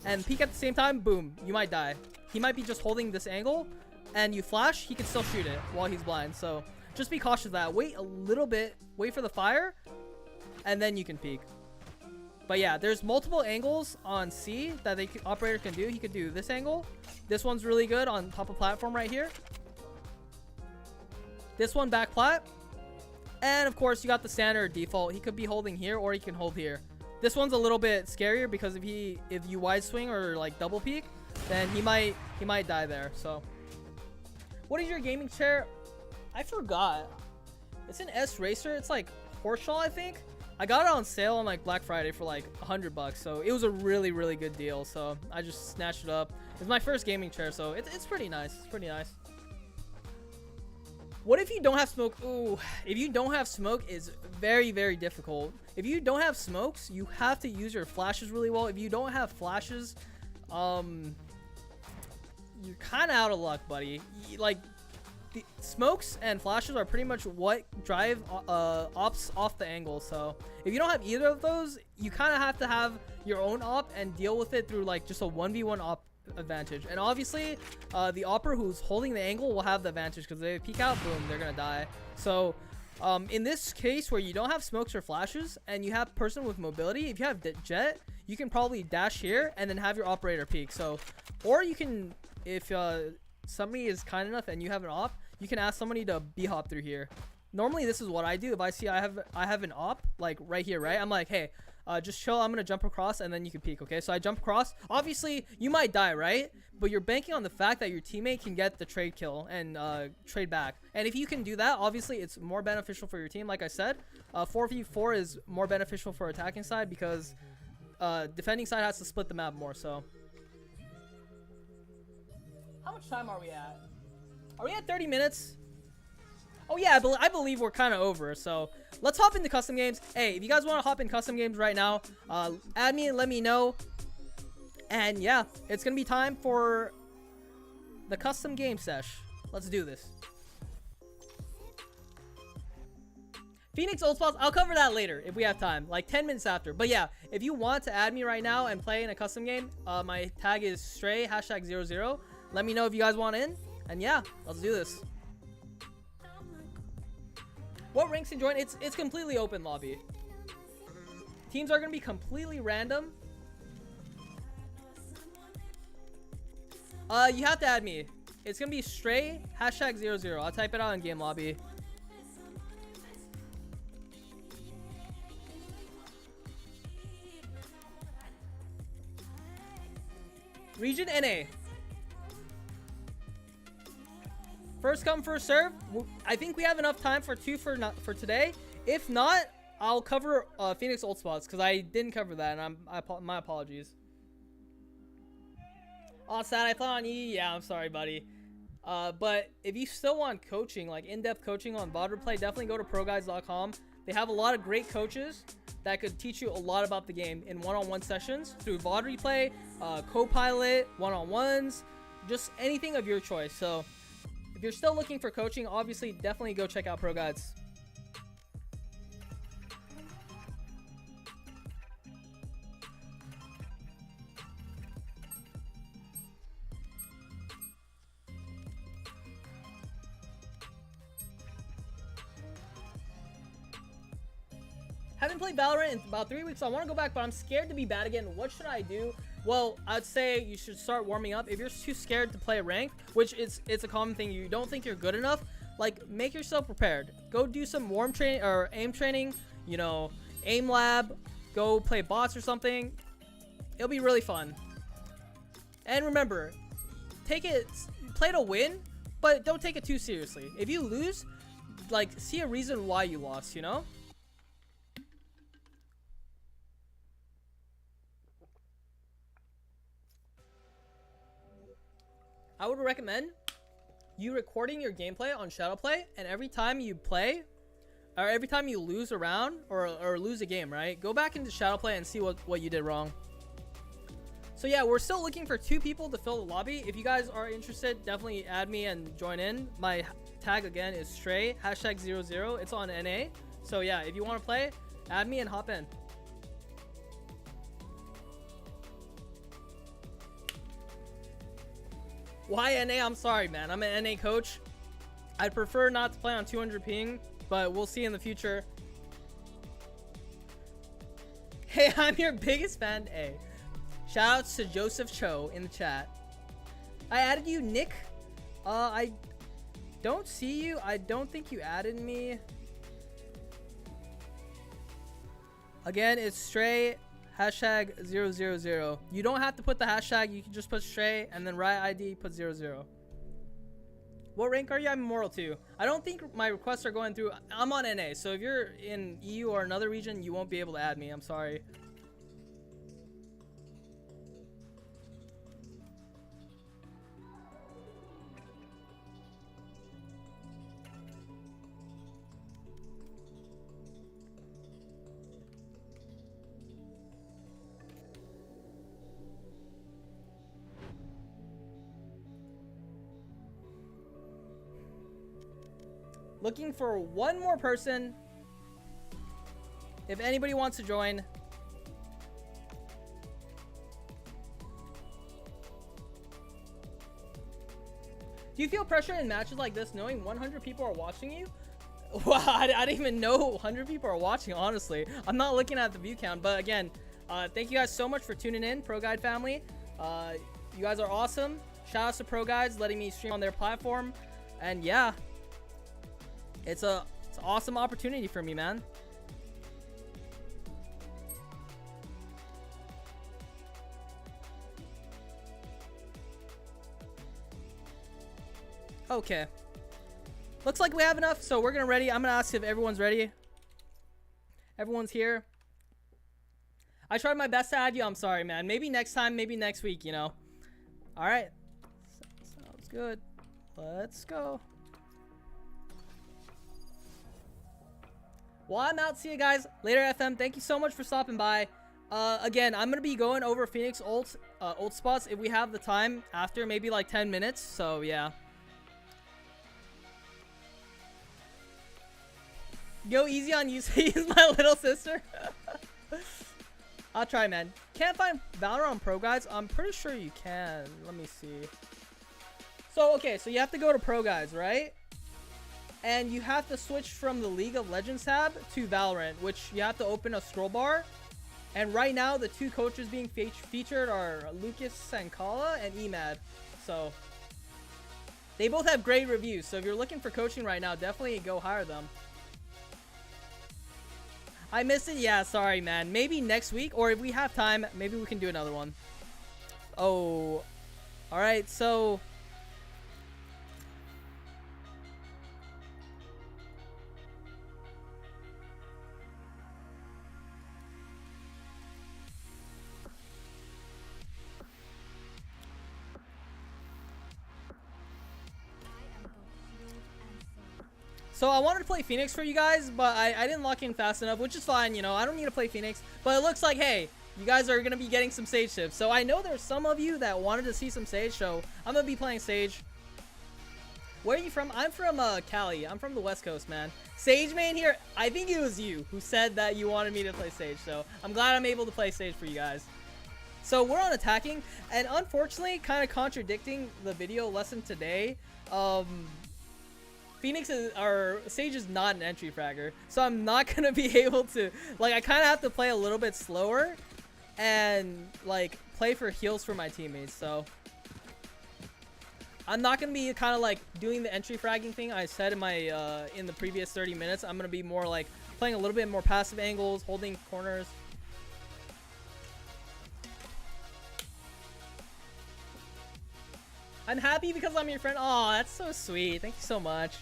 and peek at the same time, boom, you might die. He might be just holding this angle, and you flash, he can still shoot it while he's blind. So just be cautious of that. Wait a little bit, wait for the fire, and then you can peek. But yeah, there's multiple angles on C that the operator can do. He could do this angle. This one's really good on top of platform right here. This one back plat. And of course, you got the standard default. He could be holding here or he can hold here. This one's a little bit scarier because if you wide swing or like double peek, then he might die there. So, what is your gaming chair? I forgot. It's an S Racer. It's like Horseshaw, I think. I got it on sale on like Black Friday for like $100, so it was a really good deal. So I just snatched it up. It's my first gaming chair, so it's pretty nice. It's pretty nice. What if you don't have smoke? Ooh, if you don't have smoke, it's very difficult. If you don't have smokes, you have to use your flashes really well. If you don't have flashes, you're kind of out of luck, buddy. Like, the smokes and flashes are pretty much what drive ops off the angle. So if you don't have either of those, you kind of have to have your own op and deal with it through like just a 1v1 op advantage. And obviously the opper who's holding the angle will have the advantage because they peek out, boom, they're gonna die. So in this case where you don't have smokes or flashes and you have person with mobility, if you have jet, you can probably dash here and then have your operator peek. So, or you can, if somebody is kind enough and you have an op, you can ask somebody to b-hop through here. Normally this is what I do. If I see I have an op like right here, right, I'm like, hey, just chill, I'm gonna jump across and then you can peek. Okay, so I jump across. Obviously you might die, right, but you're banking on the fact that your teammate can get the trade kill and trade back. And if you can do that, obviously it's more beneficial for your team. Like I said, 4v4 is more beneficial for attacking side because defending side has to split the map more. So how much time are we at? Are we at 30 minutes? Oh yeah, I believe we're kind of over. So let's hop into custom games. Hey, if you guys want to hop in custom games right now, add me and let me know. And yeah, it's gonna be time for the custom game sesh. Let's do this. Pheonix old spots, I'll cover that later if we have time, like 10 minutes after. But yeah, if you want to add me right now and play in a custom game, my tag is stray #00. Let me know if you guys want in. And yeah, let's do this. What ranks can join? It's completely open lobby. Teams are gonna be completely random. You have to add me. It's gonna be stray #00. I'll type it out in game lobby. Region NA. First come, first serve. I think we have enough time for two for today. If not, I'll cover Pheonix old spots because I didn't cover that, and my apologies. Oh, sad. I thought on you. Yeah, I'm sorry, buddy. But if you still want coaching, like in-depth coaching on VOD replay, definitely go to ProGuides.com. They have a lot of great coaches that could teach you a lot about the game in one-on-one sessions through VOD replay, co-pilot, one-on-ones, just anything of your choice. So if you're still looking for coaching, obviously definitely go check out ProGuides. Haven't played Valorant in about 3 weeks. So I want to go back, but I'm scared to be bad again. What should I do? Well, I'd say you should start warming up. If you're too scared to play ranked, which it's a common thing, you don't think you're good enough, like make yourself prepared. Go do some warm training or aim training, you know, aim lab, go play bots or something. It'll be really fun. And remember, play to win, but don't take it too seriously. If you lose, like see a reason why you lost, you know? I would recommend you recording your gameplay on Shadowplay, and every time you play, or every time you lose a round or lose a game, right? Go back into Shadowplay and see what you did wrong. So yeah, we're still looking for 2 people to fill the lobby. If you guys are interested, definitely add me and join in. My tag again is stray #00. It's on NA. So yeah, if you want to play, add me and hop in. Why NA? I'm sorry, man. I'm an NA coach. I'd prefer not to play on 200 ping, but we'll see in the future. Hey, I'm your biggest fan. Hey, shout outs to Joseph Cho in the chat. I added you, Nick. I don't see you. I don't think you added me. Again, it's stray Hashtag 000. You don't have to put the hashtag. You can just put Stray and then Riot ID put 00. What rank are you? I'm Immortal 2. I don't think my requests are going through. I'm on NA, so if you're in EU or another region, you won't be able to add me. I'm sorry. Looking for one more person. If anybody wants to join. Do you feel pressure in matches like this knowing 100 people are watching you? Wow, I didn't even know 100 people are watching, honestly. I'm not looking at the view count, but again, thank you guys so much for tuning in, ProGuide family. You guys are awesome. Shout out to ProGuides letting me stream on their platform. And yeah. It's an awesome opportunity for me, man. Okay. Looks like we have enough, so we're gonna ready. I'm gonna ask if everyone's ready. Everyone's here. I tried my best to add you. I'm sorry, man. Maybe next time, maybe next week, you know. All right. Sounds good. Let's go. Well, I'm out. See you guys later, FM. Thank you so much for stopping by. Again, I'm gonna be going over Pheonix ult spots if we have the time after maybe like 10 minutes. So yeah. Go easy on you. He's my little sister. I'll try, man. Can't find Valorant on ProGuides. I'm pretty sure you can. Let me see. So okay, so you have to go to ProGuides, right? And you have to switch from the League of Legends tab to Valorant, which you have to open a scroll bar. And right now, the two coaches being featured are Lucas Sankala and Emad. So they both have great reviews. So if you're looking for coaching right now, definitely go hire them. I missed it. Yeah, sorry, man. Maybe next week, or if we have time, maybe we can do another one. Oh, all right. So I wanted to play Pheonix for you guys, but I didn't lock in fast enough, which is fine, you know. I don't need to play Pheonix, but it looks like, hey, you guys are going to be getting some Sage tips. So I know there's some of you that wanted to see some Sage, so I'm going to be playing Sage. Where are you from? I'm from Cali. I'm from the West Coast, man. Sage main here, I think it was you who said that you wanted me to play Sage, so I'm glad I'm able to play Sage for you guys. So we're on attacking, and unfortunately, kind of contradicting the video lesson today, Pheonix is, or Sage is not an entry fragger, so I'm not gonna be able to, like, I kind of have to play a little bit slower and like play for heals for my teammates. So I'm not gonna be kind of like doing the entry fragging thing I said in my in the previous 30 minutes. I'm gonna be more like playing a little bit more passive angles, holding corners. I'm happy because I'm your friend. Oh, that's so sweet. Thank you so much.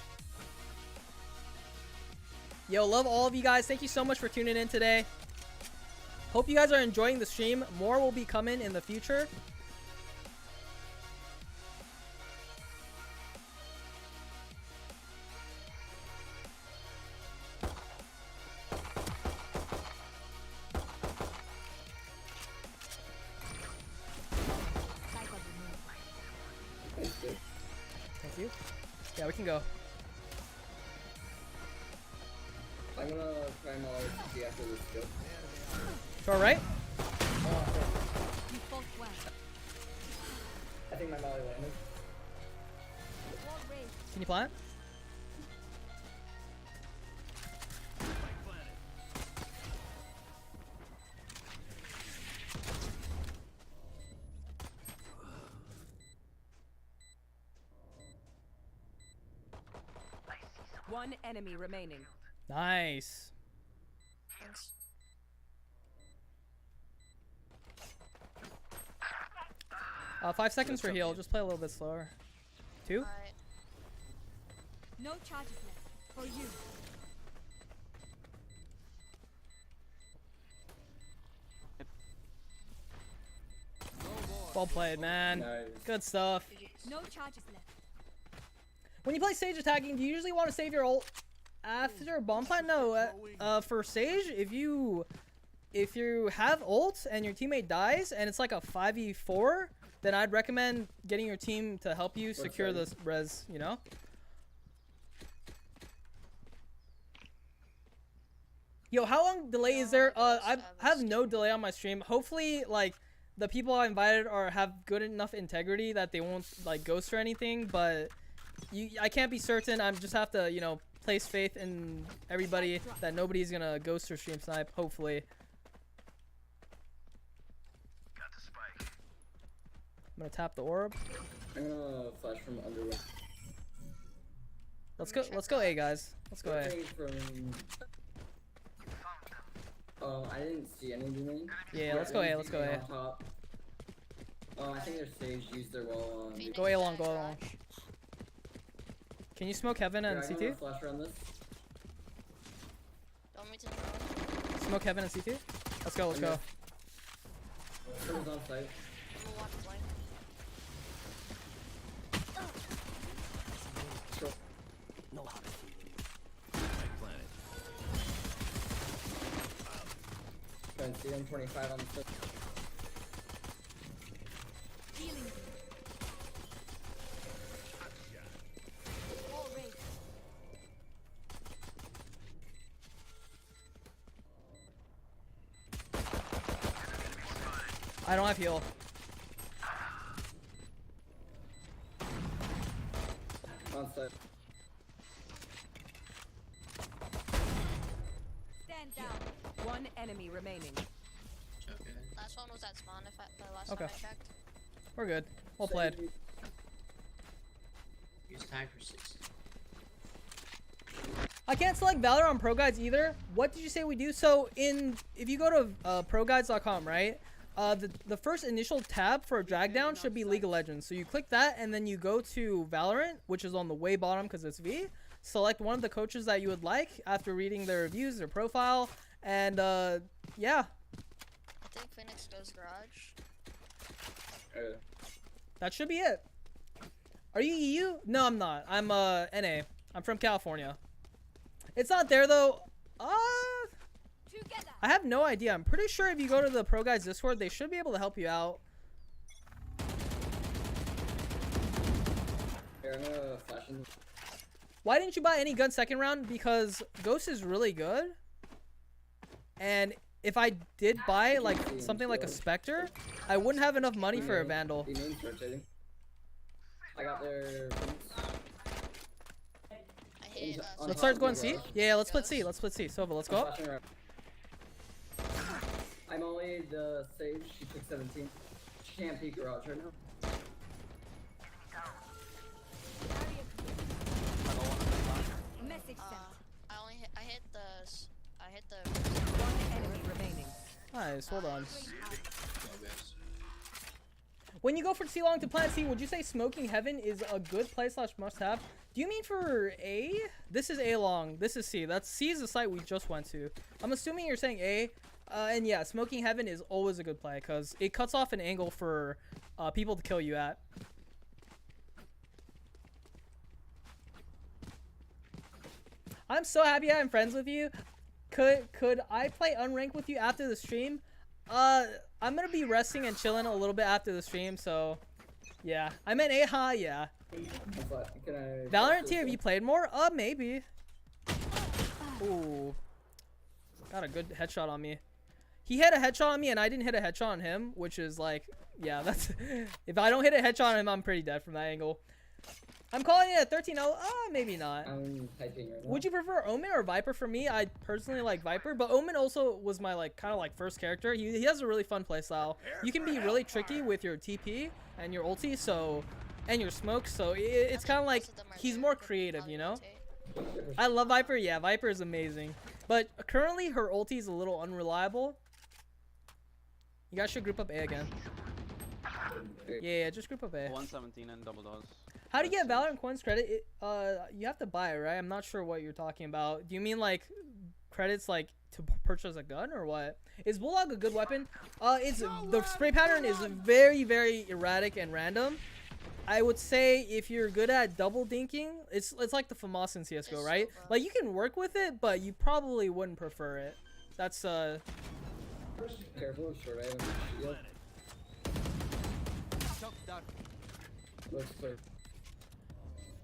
Yo, love all of you guys. Thank you so much for tuning in today. Hope you guys are enjoying the stream. More will be coming in the future. Thank you. Yeah, we can go. I'm gonna try my see after this go. To our right? I think my molly landed. Can you plant? One enemy remaining. Nice. Thanks. 5 seconds for heal. Just play a little bit slower. 2. Alright. No charges left for you. Well played, man. Nice. Good stuff. No charges left. When you play Sage attacking, do you usually want to save your ult after bomb plant? No. For Sage, if you have ult and your teammate dies and it's like a 5v4, then I'd recommend getting your team to help you secure this res, you know? Yo, how long delay is there? I have no delay on my stream. Hopefully, like, the people I invited have good enough integrity that they won't, like, ghost or anything, but I can't be certain. I just have to, you know, place faith in everybody that nobody's gonna ghost or stream snipe, hopefully. I'm gonna tap the orb. I'm gonna flash from underwear. Let's go A, guys. Let's go A. I didn't see any doing. Yeah, let's go A, let's go A. I think their Sage used their wall on. Go A long, go A long. Can you smoke heaven and I'm CT? gonna flash around this. Don't me to throw. Smoke heaven and CT? Let's go, let's go. Someone's on site. I'm gonna walk blank. Trying to see them 25 on the site. Healing. All raised. I don't have heal. On site. Stand down. One enemy remaining. Okay. Last one was at spawn. If the last Okay. time I checked. We're good. Well played. Use tag for 6. I can't select Valorant on ProGuides either. What did you say we do? So if you go to ProGuides.com, right? The first initial tab for a drag down should be League of Legends. So you click that and then you go to Valorant, which is on the way bottom because it's V. Select one of the coaches that you would like after reading their reviews, their profile, and yeah. I think Pheonix goes garage. That should be it. Are you EU? No, I'm not. I'm NA. I'm from California. It's not there though. Together. I have no idea. I'm pretty sure if you go to the Pro Guides Discord, they should be able to help you out. Here, I'm gonna flash in. Why didn't you buy any gun second round? Because Ghost is really good. And if I did buy like something like a Spectre, I wouldn't have enough money for a Vandal. The name's rotating. I got their. I hit. Let's start going C. Yeah, let's split C. Let's split C. Sova, let's go. I'm only the Sage. She took 17. She can't peek garage right now. Message sent. I hit the. One enemy remaining. Nice, hold on. Go, guys. When you go for C long to plant C, would you say smoking heaven is a good play / must have? Do you mean for A? This is A long. This is C. That's C is the site we just went to. I'm assuming you're saying A. And yeah, smoking heaven is always a good play because it cuts off an angle for people to kill you at. I'm so happy I'm friends with you. Could I play unranked with you after the stream? I'm gonna be resting and chilling a little bit after the stream, so yeah. I meant AHA, yeah. Can I Valorant tier, have you played more? Maybe. Ooh. Got a good headshot on me. He hit a headshot on me and I didn't hit a headshot on him, which is like, yeah, that's... If I don't hit a headshot on him, I'm pretty dead from that angle. I'm calling it a 13-0. Maybe not. I'm typing right now. Would you prefer Omen or Viper? For me, I personally like Viper, but Omen also was my like kind of like first character. He has a really fun playstyle. You can be really tricky with your TP and your ulti, so and your smoke. So it's kind of like he's more creative, you know. I love Viper. Yeah, Viper is amazing, but currently her ulti is a little unreliable. You guys should group up A again. Yeah, just group up A. 117 and double doors. How do you get That's Valorant coins credit? You have to buy it, right? I'm not sure what you're talking about. Do you mean like credits like to purchase a gun or what? Is Bulldog a good weapon? It's the spray pattern is very, very erratic and random. I would say if you're good at double dinking, it's like the FAMAS in CS:GO, It's right? so Like you can work with it, but you probably wouldn't prefer it. That's Careful, short. I haven't shield. Looks clear.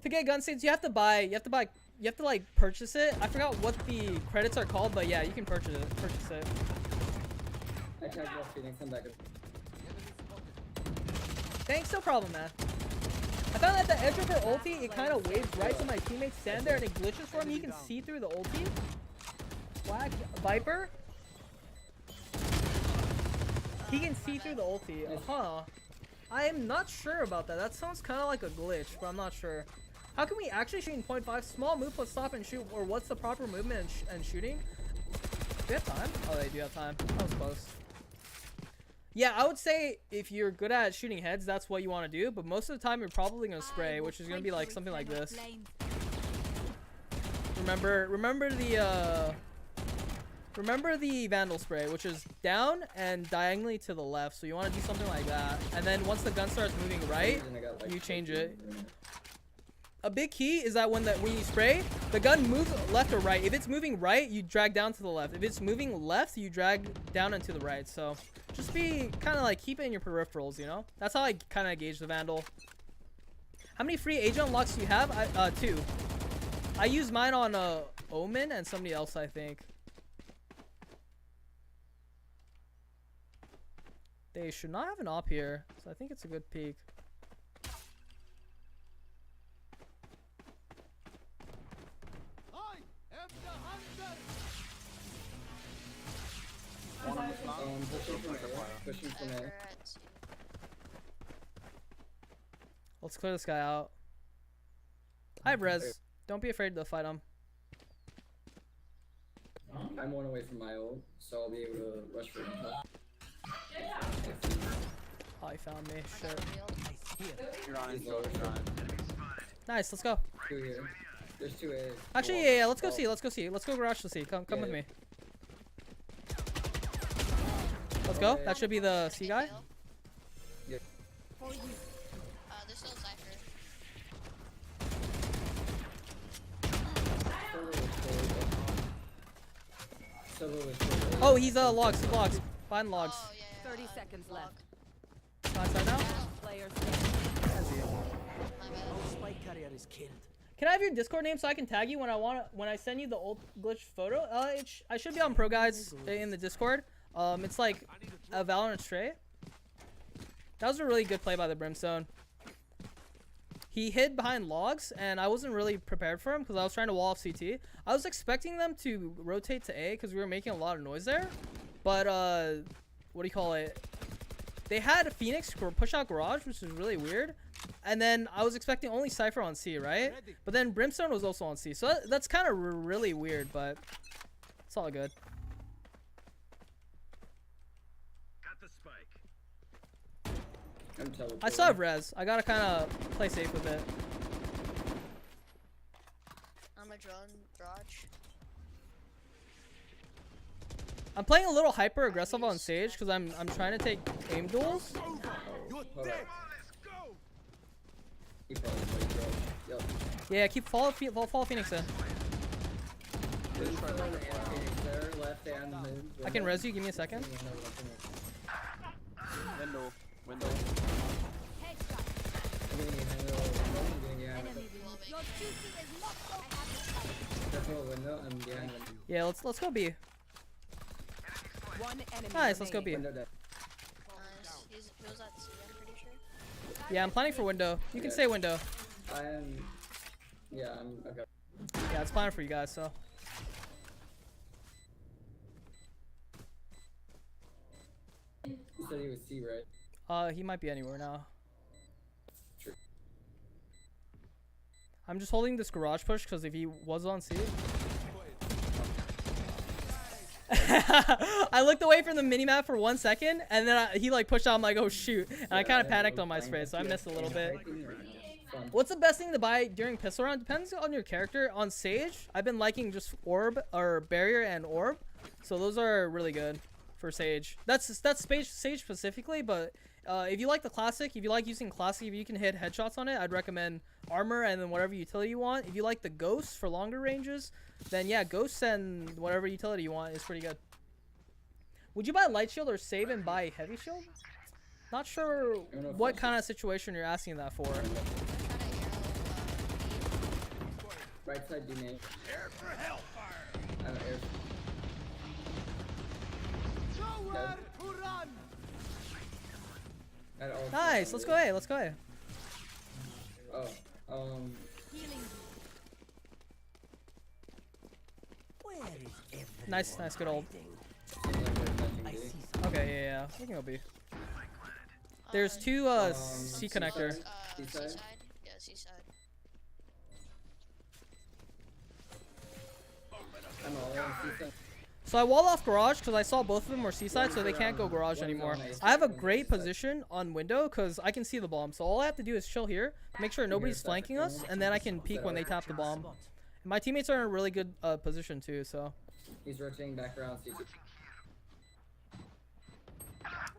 to get gun states, you have to like purchase it. I forgot what the credits are called, but yeah, you can purchase it. I tagged off Pheonix. I'm back. Thanks, no problem, man. I found that the edge of her ulti, it kind of waves right so my teammates stand there and it glitches for him. You can see through the ulti. Black Viper. He can see through the ulti. Huh. I am not sure about that. That sounds kind of like a glitch, but I'm not sure. How can we actually shoot in 0.5? Small move plus stop and shoot, or what's the proper movement and shooting? Do they have time? Oh, they do have time. That was close. Yeah, I would say if you're good at shooting heads, that's what you want to do. But most of the time, you're probably gonna spray, which is gonna be like something like this. Remember the Vandal spray, which is down and diagonally to the left. So you want to do something like that. And then once the gun starts moving right, you change it. A big key is that when you spray, the gun moves left or right. If it's moving right, you drag down to the left. If it's moving left, you drag down and to the right. So just be kind of like keep it in your peripherals, you know? That's how I kind of gauge the Vandal. How many free agent unlocks do you have? 2. I use mine on Omen and somebody else, I think. They should not have an op here, so I think it's a good peek. One on the slant. Pushing from Ever there. at C. Let's clear this guy out. I have res. Don't be afraid to fight him. I'm one away from my ult, so I'll be able to rush for him. Oh, he found me. I Shit. got revealed. You're on it, He's you're lower. on it. Nice, let's go. 2 here. There's 2 A. Actually, yeah, let's go see. Let's go see. Let's go garage to see. Come Yeah, with yeah. me. Let's go. That should be the C guy. Yeah. There's still Cypher. Oh, he's logs. He logs. Find logs. Oh, yeah, 30 seconds log. left. Outside now. Players. My bad. Can I have your Discord name so I can tag you when I send you the old glitch photo? I should be on ProGuides in the Discord. It's like a Valorant Stray. That was a really good play by the Brimstone. He hid behind logs, and I wasn't really prepared for him because I was trying to wall off CT. I was expecting them to rotate to A because we were making a lot of noise there. But, what do you call it? They had Pheonix push out Garage, which is really weird. And then I was expecting only Cypher on C, right? But then Brimstone was also on C. So that's kind of really weird, but it's all good. I still have res. I gotta kind of play safe with it. I'm a drone garage. I'm playing a little hyper aggressive on stage because I'm trying to take aim duels. Yeah, keep follow Pheonix in. I can res you. Give me a second. Window. Your duty is not over. Yeah, let's go B. One enemy. Nice, let's go B. Nice. He was at C, I'm pretty sure. Yeah, I'm planning for window. You can say window. Yeah, I'm okay. Yeah, it's planning for you guys. So You said he was C, right? he might be anywhere now. True. I'm just holding this garage push because if he was on C. I looked away from the minimap for 1 second, and then he like pushed out. I'm like, oh shoot, and I kind of panicked on my spray, so I missed a little bit. What's the best thing to buy during pistol round? Depends on your character. On Sage, I've been liking just orb or barrier and orb, so those are really good for Sage. That's Sage specifically, but if you like the classic, if you like using classic, if you can hit headshots on it, I'd recommend armor and then whatever utility you want. If you like the ghosts for longer ranges, then yeah, ghosts and whatever utility you want is pretty good. Would you buy light shield or save and buy heavy shield? Not sure what kind of situation you're asking that for. Right side, do name. Air for hellfire. I'm air. Nowhere to run. At all Nice. Let's go A. Let's go A. Oh, Healing. Nice, nice, good old. I Okay, yeah. We can go B. There's two C connector. Seaside? Yeah, seaside. I'm all in season. So I walled off garage because I saw both of them were seaside, so they can't go garage anymore. I have a great position on window because I can see the bomb. So all I have to do is chill here, make sure nobody's flanking us, and then I can peek when they tap the bomb. My teammates are in a really good position too, so. He's rotating back around season.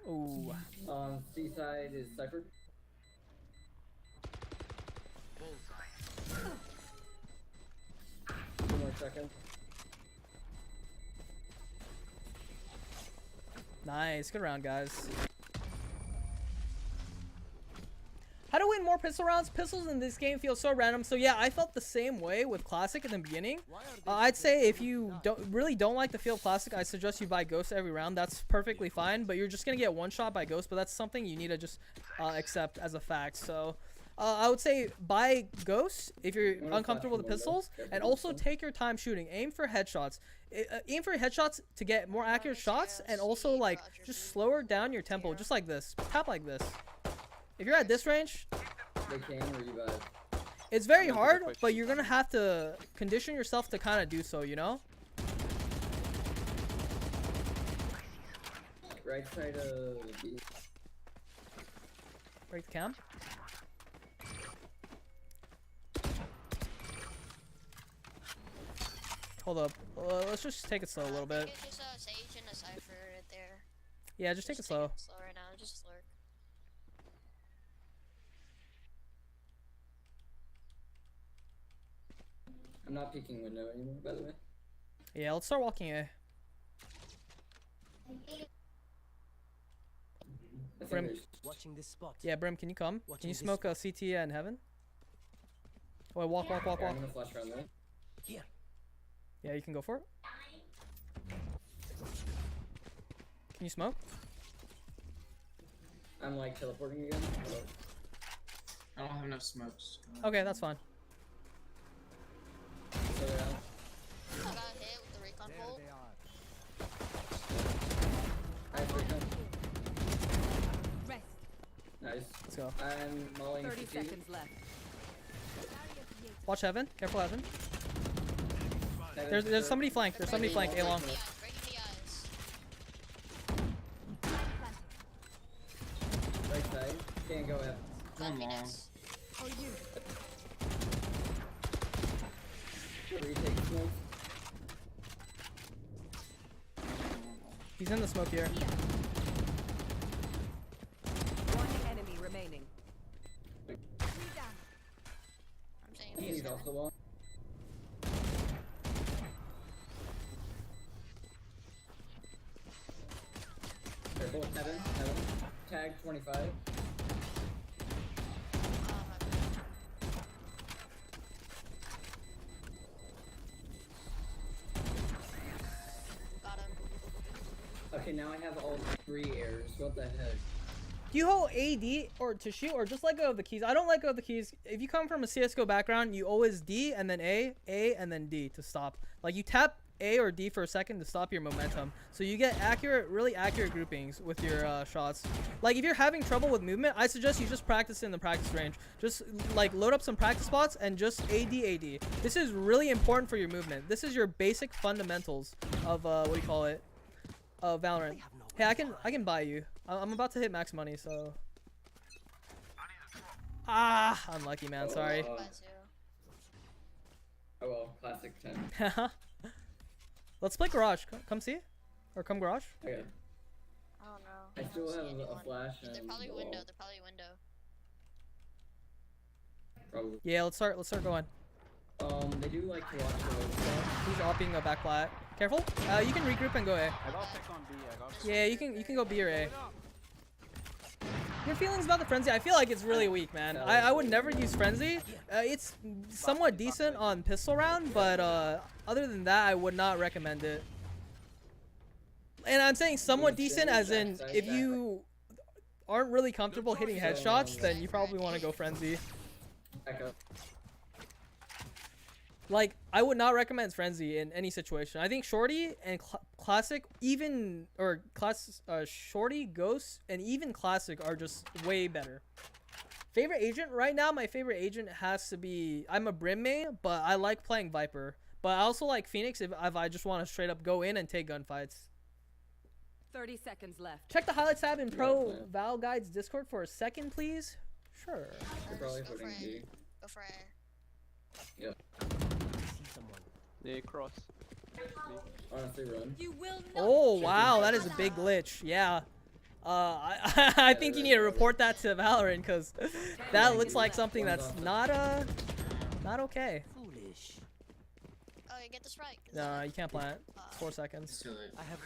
Ooh. Seaside is Cypher. Two more seconds. Nice, good round, guys. How to win more pistol rounds? Pistols in this game feel so random. So yeah, I felt the same way with Classic in the beginning. I'd say if you really don't like the feel of Classic, I suggest you buy Ghost every round. That's perfectly fine, but you're just gonna get one shot by Ghost, but that's something you need to just accept as a fact. So I would say buy Ghost if you're uncomfortable with the pistols, and also take your time shooting. Aim for headshots. Aim for headshots to get more accurate shots, and also like just slower down your tempo, just like this. Tap like this. If you're at this range, They can or you bad. it's very hard, but you're gonna have to condition yourself to kind of do so, you know? Right side of B. Break the cam. Hold up. Let's just take it slow a little bit. Just Sage and a Cypher right there. Yeah, just take it slow. Slow right now, just lurk. I'm not peeking window anymore, by the way. Yeah, let's start walking A. I think Brim. there's- Watching this spot. Yeah, Brim, can you come? Can Watching you this smoke a CT in heaven? Wait, walk. Yeah, I'm gonna flash around there. Here. Yeah, you can go for it. Can you smoke? I'm like teleporting again. So I don't have enough smokes. Okay, that's fine. they're out. I got hit with the recon bolt. Nice recon. Rest. Nice. Let's go. I'm mauling 30 CT. seconds left. Watch heaven. Careful heaven. Heaven, There's somebody flank. There's somebody flank. A long. Breaking the eyes. Right side. Can't go up. One long. Phoenix. Oh, you. Retake smoke. He's in the smoke here. One enemy remaining. Three down. I'm saying He's he's off the wall. Careful. Heaven. Tag 25. got him. Okay, now I have all 3 airs. What the heck? Do you hold AD or to shoot, or just let go of the keys? I don't let go of the keys. If you come from a CSGO background, you always D and then A, and then D to stop. Like you tap A or D for a second to stop your momentum. So you get accurate, really accurate groupings with your shots. Like if you're having trouble with movement, I suggest you just practice in the practice range. Just like load up some practice spots and just AD. This is really important for your movement. This is your basic fundamentals of what do you call it? Valorant. Hey, I can buy you. I'm about to hit max money, so. Ah, unlucky, man. Sorry. By 2. Oh well, classic 10. Let's play garage. Come see, or come garage. Okay. I don't know. I don't still see have a anyone. flash They're and probably the window. wall. They're probably window. Probably. Yeah, let's start going. They do like to watch the road stuff. He's opping a back plat. Careful. You can regroup and go A. I got pick on B. I got pick. Yeah, you can go B or A. Your feelings about the frenzy? I feel like it's really weak, man. I would never use frenzy. It's somewhat decent on pistol round, but other than that, I would not recommend it. And I'm saying somewhat decent as in if you aren't really comfortable hitting headshots, then you probably want to go frenzy. Back up. Like, I would not recommend frenzy in any situation. I think shorty and classic, even or shorty, ghost, and even classic are just way better. Favorite agent right now? My favorite agent has to be. I'm a Brim main, but I like playing Viper. But I also like Pheonix if I just want to straight up go in and take gunfights. 30 seconds left. Check the highlights tab in Pro Val Guides Discord for a second, please. Sure. They're probably Go for putting B. it. Go for it. Yep. They cross. Honestly, run. You will not. Oh wow, that is a big glitch. Yeah. I think you need to report that to Valorant because that looks like something that's not okay. Foolish. Oh, you get this right. No, you can't plant. 4 seconds. It's too late. I have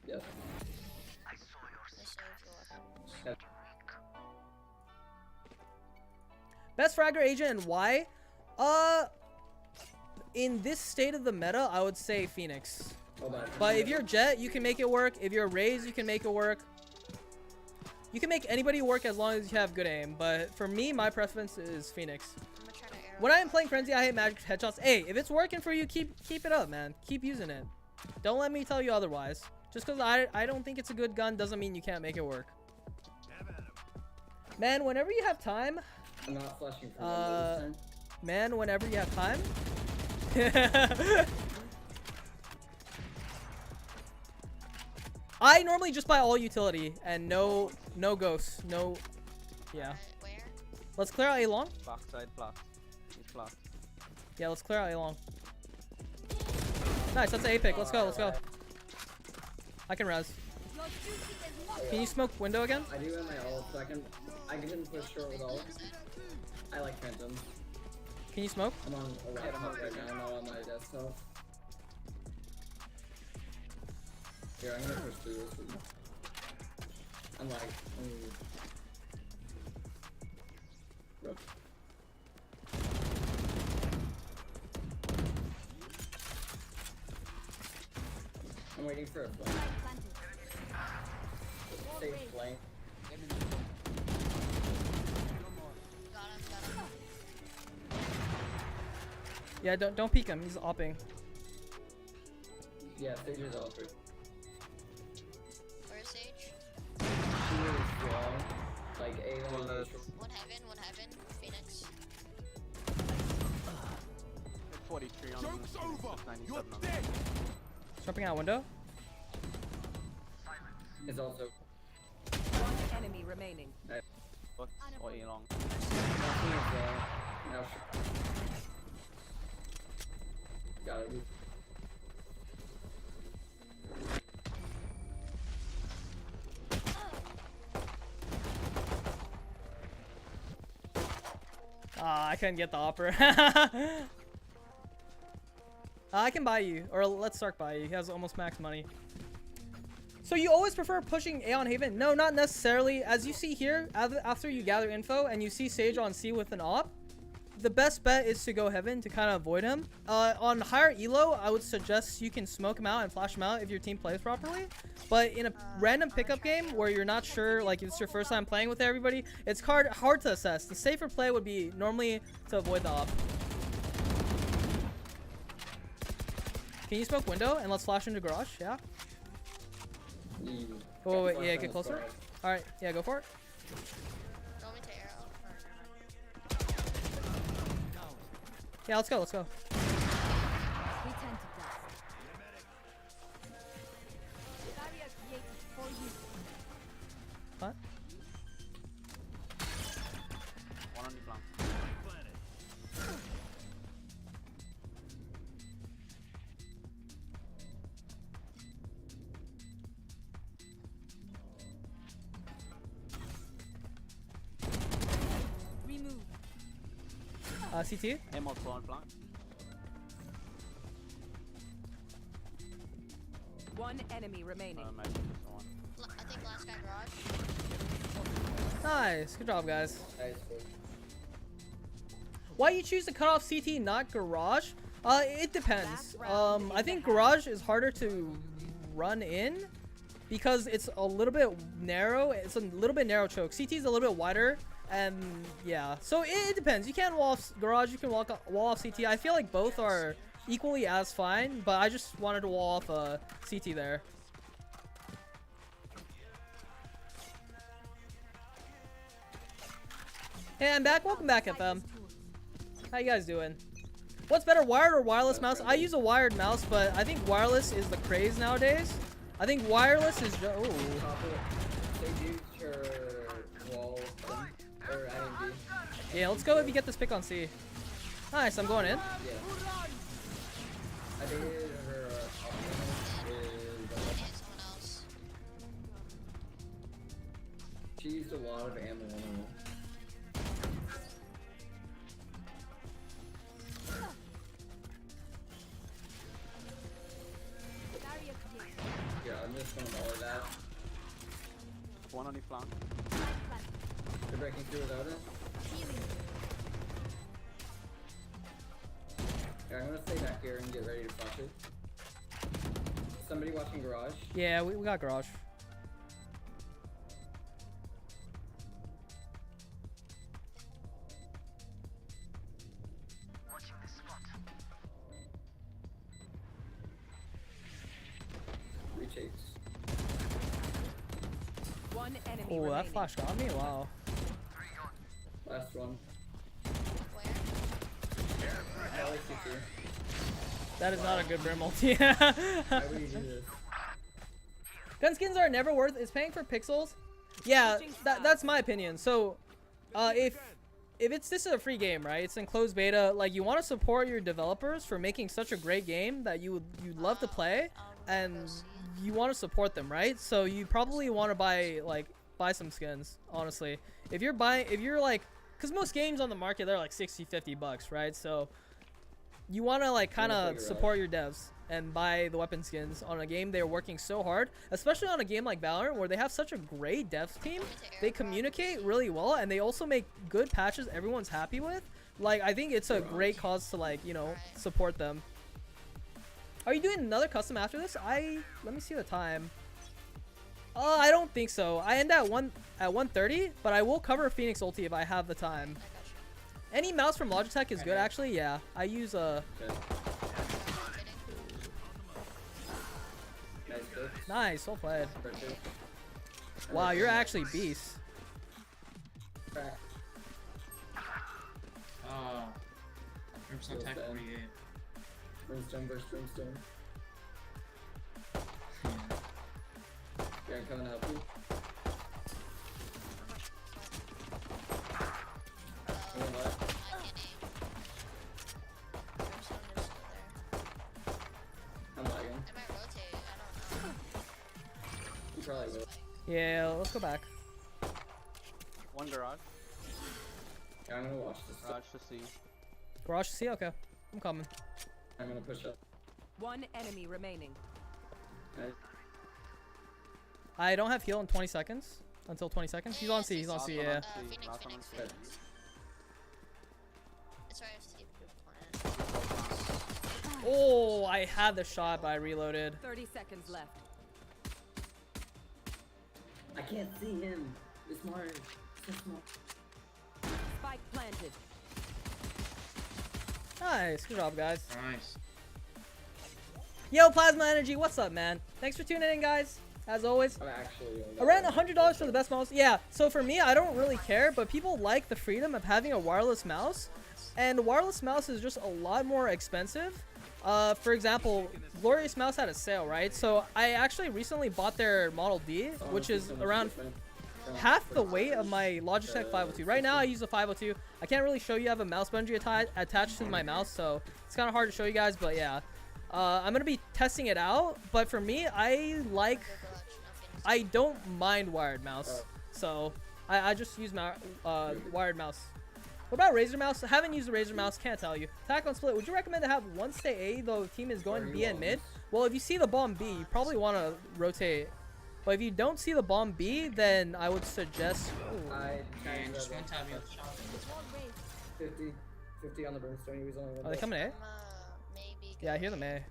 Yep. They save your weapons. Best fragger agent and why? In this state of the meta, I would say Pheonix. Hold on. But if you're Jet, you can make it work. If you're Raze, you can make it work. You can make anybody work as long as you have good aim. But for me, my preference is Pheonix. I'm gonna try to arrow. When I am playing Frenzy, I hit magic headshots. Hey, if it's working for you, keep it up, man. Keep using it. Don't let me tell you otherwise. Just because I don't think it's a good gun doesn't mean you can't make it work. Man, whenever you have time, I'm not flashing for window this time. man, whenever you have time. I normally just buy all utility and no ghosts, no. Yeah. Where? Let's clear out A long. Backside flat. He's flat. Yeah, let's clear out A long. Nice, that's an A pick. Let's go, let's go. I can res. Your duty is not. Can you smoke window again? I do have my ult, so I can push short with ult. I like phantom. Can you smoke? I'm on a laptop right now, not on my desktop. Here, I'm gonna push through this with you. I'm like, Rough. I'm waiting for a flank. Safe flank. Got him. Yeah, don't peek him. He's opping. Yeah, Sage is offered. Where's Sage? She is strong. Like, A Well, on that's- One heaven. Pheonix. 43 on Joke's him. over. 97 You're on him. dead. Jumping out window. is also. one enemy remaining. What? Or A long. Nothing is now got it. Ah, I couldn't get the offer. I can buy you, or let's start buy you. He has almost max money. So you always prefer pushing A on Haven? No, not necessarily. As you see here, after you gather info and you see Sage on C with an op, the best bet is to go Heaven to kind of avoid him. On higher elo, I would suggest you can smoke him out and flash him out if your team plays properly. But in a random pickup game where you're not sure, like if it's your first time playing with everybody, it's hard to assess. The safer play would be normally to avoid the op. Can you smoke window and let's flash into garage? Yeah. Oh wait, yeah, get closer. All right, yeah, go for it. Do you want me to arrow? Yeah, let's go, let's go. We tend to dust. Barrier created for you. What? One on the flank. Remove. CT. Ammo spawn flank. One enemy remaining. Maybe just one. I think last guy garage. Nice, good job, guys. Nice, good. Why you choose to cut off CT, not garage? It depends. I think garage is harder to run in because it's a little bit narrow. It's a little bit narrow choke. CT is a little bit wider, and yeah. So it depends. You can wall off garage. You can wall off CT. I feel like both are equally as fine, but I just wanted to wall off CT there. Hey, I'm back. Welcome back, FM. How you guys doing? What's better, wired or wireless mouse? I use a wired mouse, but I think wireless is the craze nowadays. I think wireless is oh. They used your wall or IMD. Yeah, let's go if you get this pick on C. Nice, I'm going in. Yeah. I think her option is Maybe someone else. she used a lot of ammo on her. Barrier created. Yeah, I'm just gonna molly that. One on the flank. They're breaking through without it. Healing. Yeah, I'm gonna stay back here and get ready to flush it. Somebody watching garage. Yeah, we got garage. Retakes. One enemy Oh, remaining. that flash got me. Wow. Last one. Where? Probably CT. That is not a good brim ulti. How do you do this? Gun skins are never worth. It's paying for pixels. Yeah, that's my opinion. So, if this is a free game, right? It's in closed beta. Like, you want to support your developers for making such a great game that you'd love to play, and you want to support them, right? So you probably want to buy some skins. Honestly, if you're like, because most games on the market they're like 60, 50 bucks, right? So you want to like kind of support your devs and buy the weapon skins on a game they're working so hard, especially on a game like Valorant where they have such a great dev team. They communicate really well and they also make good patches everyone's happy with. Like, I think it's a great cause to, like, you know, support them. Are you doing another custom after this? Let me see the time. I don't think so. I end at 1:30, but I will cover Pheonix ulti if I have the time. Any mouse from Logitech is good, actually. Yeah, I use Okay. Nice good. Nice, well played. Perfect. Wow, you're actually beast. Crack. Oh. Brimstone Tech 48. Brimstone versus Brimstone. Yeah, I'm coming to help you. Going left. I can't aim. There's someone just there. I'm lagging. I might rotate. I don't know. You probably will. Yeah, let's go back. One garage. Yeah, I'm gonna watch this. Garage to C. Garage to see? Okay, I'm coming. I'm gonna push up. One enemy remaining. Nice. I don't have heal in 20 seconds. Until 20 seconds. He's on C, he's on C, yeah. Pheonix, Last one on Pheonix, C. Pheonix. It's right if you Oh, I had the shot, but I reloaded. 30 seconds left. I can't see him. It's smart. So small. Spike planted. Nice, good job, guys. Nice. Yo, Plasma Energy, what's up, man? Thanks for tuning in, guys. As always. I'm actually. Around $100 for the best mouse. Yeah, so for me, I don't really care, but people like the freedom of having a wireless mouse. And the wireless mouse is just a lot more expensive. For example, Glorious Mouse had a sale, right? So I actually recently bought their Model D, which is around half the weight of my Logitech 502. Right now I use a 502. I can't really show you. I have a mouse bungee attached to my mouse, so it's kind of hard to show you guys, but yeah. I'm gonna be testing it out, but for me, I don't mind wired mouse, so I just use my wired mouse. What about Razer mouse? I haven't used the Razer mouse, can't tell you. Attack on split. Would you recommend to have one stay A though the team is going B and mid? Well, if you see the bomb B, you probably want to rotate. But if you don't see the bomb B, then I would suggest. And just one tap, you have shot. 50 on the brimstone. He was only one. Are they coming A? Maybe. Yeah, I hear them A.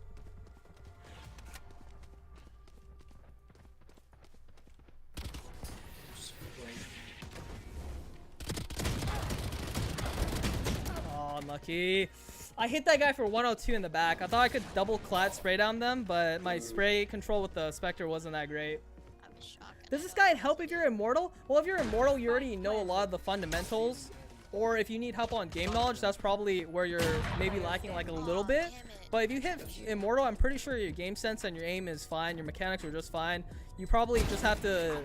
Oh, unlucky. I hit that guy for 102 in the back. I thought I could double clat spray down them, but my spray control with the Spectre wasn't that great. I'm shocked. Does this guide help if you're immortal? Well, if you're immortal, you already know a lot of the fundamentals. Or if you need help on game knowledge, that's probably where you're maybe lacking like a little bit. But if you hit immortal, I'm pretty sure your game sense and your aim is fine. Your mechanics are just fine. You probably just have to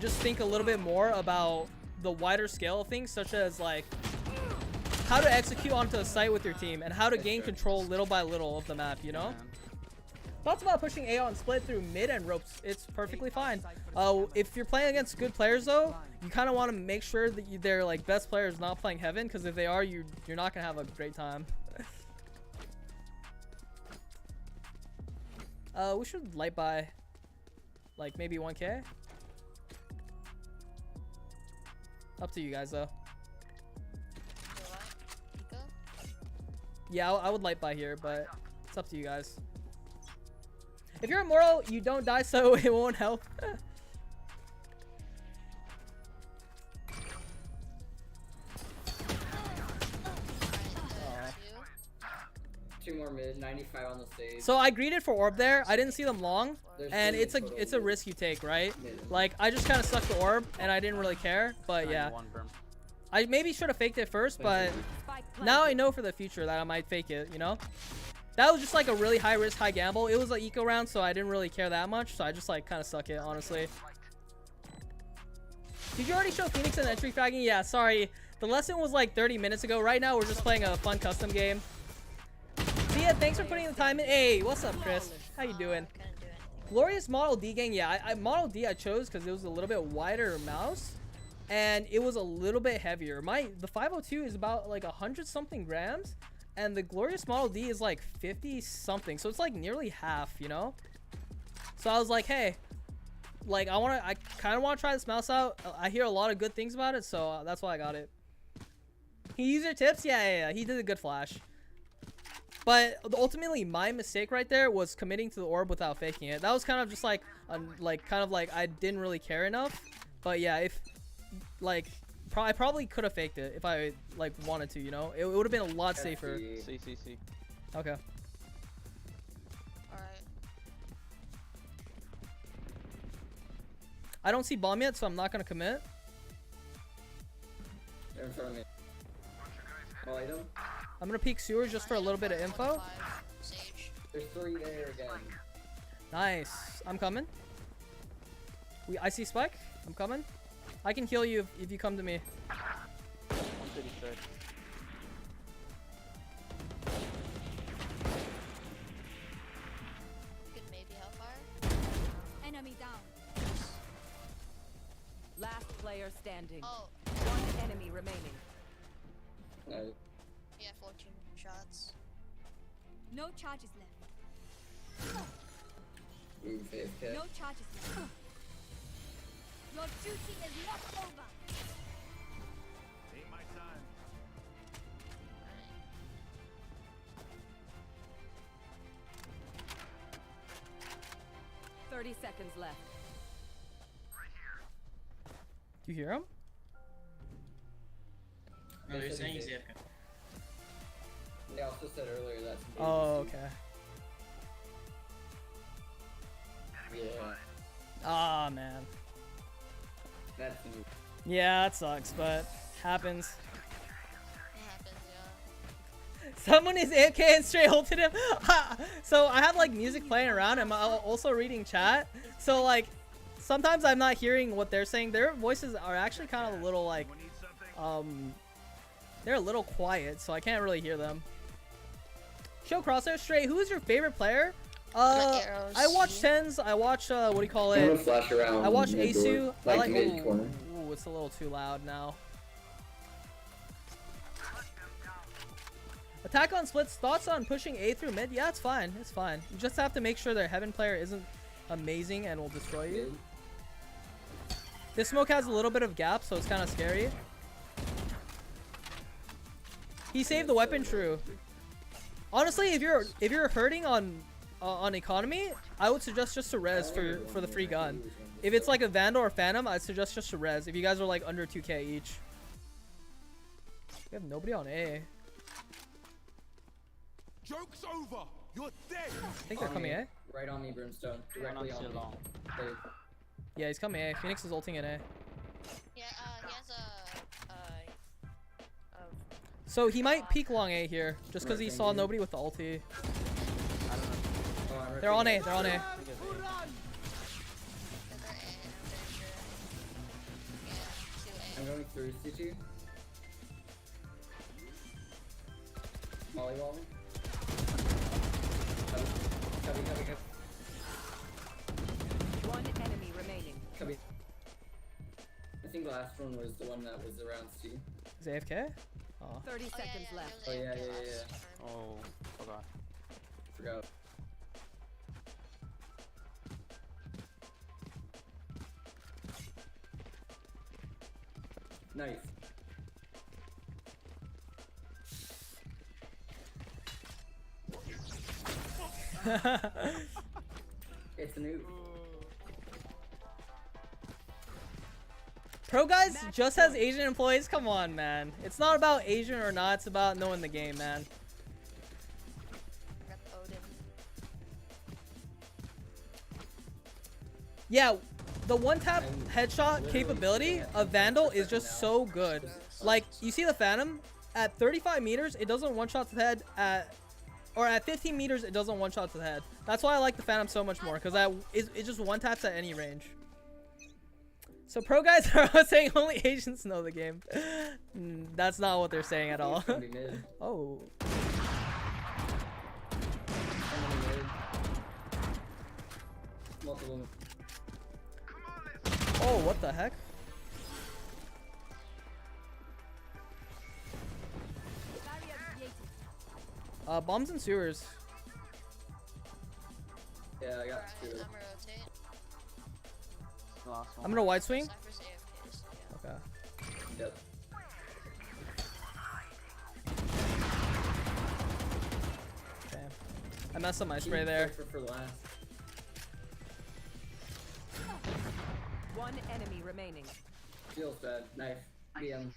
just think a little bit more about the wider scale of things, such as like how to execute onto the site with your team and how to gain control little by little of the map, you know? Thoughts about pushing A on split through mid and ropes? It's perfectly fine. If you're playing against good players though, you kind of want to make sure that they're like best players not playing heaven, because if they are, you're not gonna have a great time. We should light buy like maybe 1K. Up to you guys though. Yeah, I would light buy here, but it's up to you guys. If you're immortal, you don't die, so it won't help. Two more mid, 95 on the stage. So I greeted for orb there. I didn't see them long, There's and three it's a risk you take, right? Mid. Like I just kind of sucked the orb, and I didn't really care. But yeah, 91 brim. I maybe should have faked it first, but now I know for the future that I might fake it. You know, that was just like a really high risk, high gamble. It was an eco round, so I didn't really care that much. So I just like kind of suck it, honestly. Did you already show Pheonix and entry fragging? Yeah, sorry. The lesson was like 30 minutes ago. Right now, we're just playing a fun custom game. So yeah, thanks for putting the time in. Hey, what's up, Chris? How you doing? Couldn't do anything. Glorious Model D gang. Yeah, Model D I chose because it was a little bit wider mouse, and it was a little bit heavier. The 502 is about like 100 something grams, and the Glorious Model D is like 50 something. So it's like nearly half, you know. So I was like, hey, like I kind of want to try this mouse out. I hear a lot of good things about it, so that's why I got it. He used your tips? Yeah. He did a good flash. But ultimately, my mistake right there was committing to the orb without faking it. That was kind of just like, I didn't really care enough. But yeah, if like, I probably could have faked it if I like wanted to. You know, it would have been a lot safer. C. Okay. Alright. I don't see bomb yet, so I'm not gonna commit. They're in front of me. Oh, item. I'm gonna peek sewers just for a little bit of info. Sage. There's 3 there again. Nice. I'm coming. I see Spike. I'm coming. I can heal you if you come to me. 136. Could maybe Hellfire. Enemy down. Last player standing. Oh, One enemy remaining. No. yeah, 14 shots. No charges left. Ooh, AFK. No charges left. Your duty is not over. Ain't my time. 30 seconds left. Do you hear him? No, they're saying he's AFK. They also said earlier that's Oh, okay. Yeah, Ah, man. that's Yeah, that sucks, but happens. It happens, yeah. Someone is AFK and straight ulted him. So I have like music playing around. I'm also reading chat. So like sometimes I'm not hearing what they're saying. Their voices are actually kind of a little like they're a little quiet, so I can't really hear them. Show Crosshair Stray. Who is your favorite player? Arrows. I watch Tens. I watch what do you call I'm gonna it? flash around. I watch mid door, Asu. I like. mid corner. Ooh, it's a little too loud now. Attack on splits. Thoughts on pushing A through mid? Yeah, it's fine. It's fine. You just have to make sure their heaven player isn't amazing and will destroy you. This smoke has a little bit of gap, so it's kind of scary. He saved the weapon, true. Honestly, if you're hurting on economy, I would suggest just to res for the free gun. If it's like a Vandal or Phantom, I'd suggest just to res. If you guys are like under 2k each. We have nobody on A. Joke's over. You're dead. I think they're coming A. Right on me, Brimstone. Directly on me. Wait. Yeah, he's coming A. Pheonix is ulting in A. Yeah, he has a So he might peek long A here, just because he saw nobody with the ulti. Oh, They're on A. They're on A. I'm going through Situ. Molly. Cubby. One enemy remaining. Cubby. I think the last one was the one that was around C. Is AFK? Oh. 30 seconds left. Oh, yeah. Oh, forgot. Forgot. Nice. It's a noob. ProGuides just has Asian employees? Come on, man. It's not about Asian or not. It's about knowing the game, man. Rep Odin. Yeah, the one-tap headshot capability of Vandal is just so good. Like, you see the Phantom? At 35 meters, it doesn't one-shot to the head. Or at 15 meters, it doesn't one-shot to the head. That's why I like the Phantom so much more, because it just one-taps at any range. So ProGuides are saying only Asians know the game. That's not what they're saying at all. Oh. Oh, what the heck? Bombs and sewers. Yeah, I got two. I'm gonna rotate. Last one. I'm gonna wide swing. Cypher's AFK, so yeah. Okay. Yep. Okay. I messed up my spray there. For last. One enemy remaining. Feels bad. Knife. BM.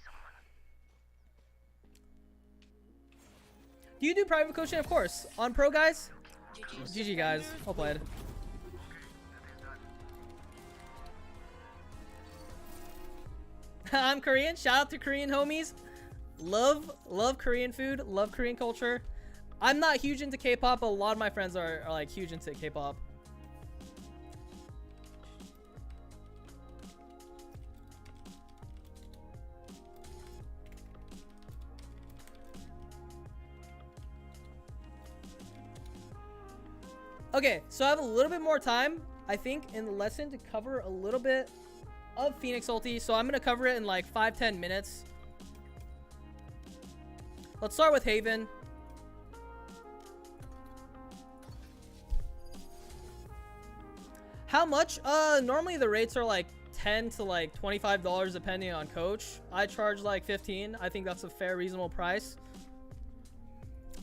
Do you do private coaching? Of course. On ProGuides? GG's. GG guys. Well played. I'm Korean. Shout out to Korean homies. Love Korean food. Love Korean culture. I'm not huge into K-pop, but a lot of my friends are like huge into K-pop. Okay, so I have a little bit more time, I think, in the lesson to cover a little bit of Pheonix ulti. So I'm going to cover it in like 5-10 minutes. Let's start with Haven. How much? Normally the rates are like $10 to like $25 depending on coach. I charge like 15. I think that's a fair, reasonable price.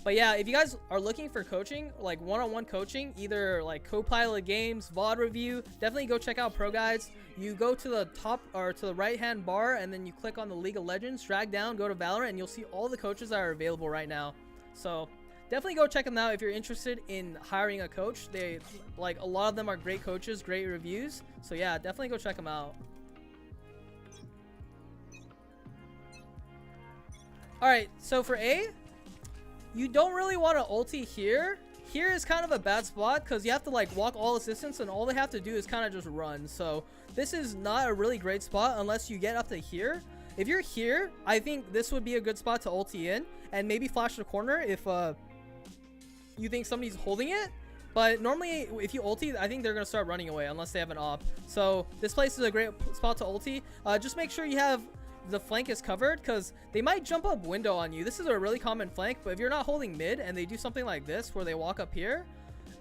But yeah, if you guys are looking for coaching, like one-on-one coaching, either like co-pilot games, VOD review, definitely go check out ProGuides. You go to the top or to the right-hand bar, and then you click on the League of Legends, drag down, go to Valorant, and you'll see all the coaches that are available right now. So definitely go check them out if you're interested in hiring a coach. They like a lot of them are great coaches, great reviews. So yeah, definitely go check them out. All right, so for A, you don't really want to ulti here. Here is kind of a bad spot because you have to like walk all this distance and all they have to do is kind of just run. So this is not a really great spot unless you get up to here. If you're here, I think this would be a good spot to ulti in and maybe flash the corner if you think somebody's holding it. But normally if you ulti, I think they're going to start running away unless they have an op. So this place is a great spot to ulti. Just make sure you have the flank is covered because they might jump up window on you. This is a really common flank, but if you're not holding mid and they do something like this where they walk up here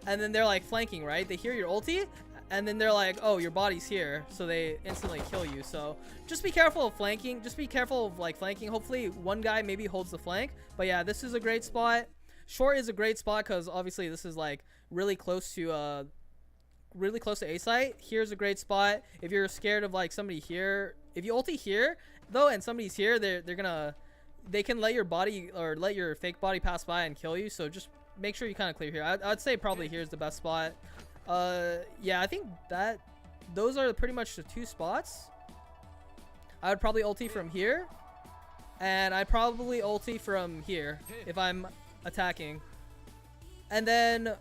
and then they're like flanking, right? They hear your ulti and then they're like, oh, your body's here, so they instantly kill you. So just be careful of flanking. Just be careful of like flanking. Hopefully one guy maybe holds the flank. But yeah, this is a great spot. Short is a great spot because obviously this is like really close to A site. Here's a great spot if you're scared of like somebody here. If you ulti here though and somebody's here, they can let your body or let your fake body pass by and kill you. So just make sure you kind of clear here. I'd say probably here's the best spot. Yeah, I think that those are pretty much the two spots. I would probably ulti from here and I'd probably ulti from here if I'm attacking. And then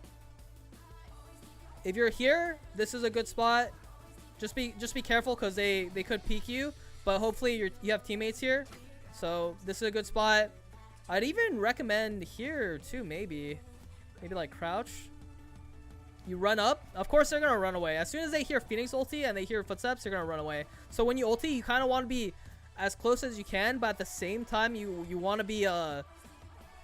if you're here, this is a good spot. Just be careful because they could peek you, but hopefully you have teammates here. So this is a good spot. I'd even recommend here too, maybe like crouch. You run up. Of course they're gonna run away as soon as they hear Pheonix ulti and they hear footsteps. They're gonna run away. So when you ulti, you kind of want to be as close as you can, but at the same time you want to be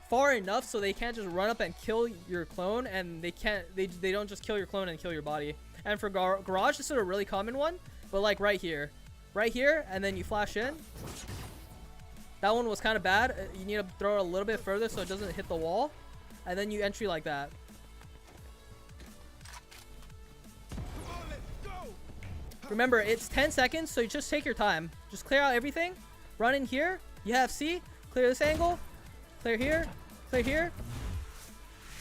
far enough so they can't just run up and kill your clone, and they don't just kill your clone and kill your body. And for garage, this is a really common one, but like right here, and then you flash in. That one was kind of bad. You need to throw it a little bit further so it doesn't hit the wall, and then you entry like that. Remember, it's 10 seconds, so you just take your time. Just clear out everything. Run in here. You have C. Clear this angle. Clear here. Clear here.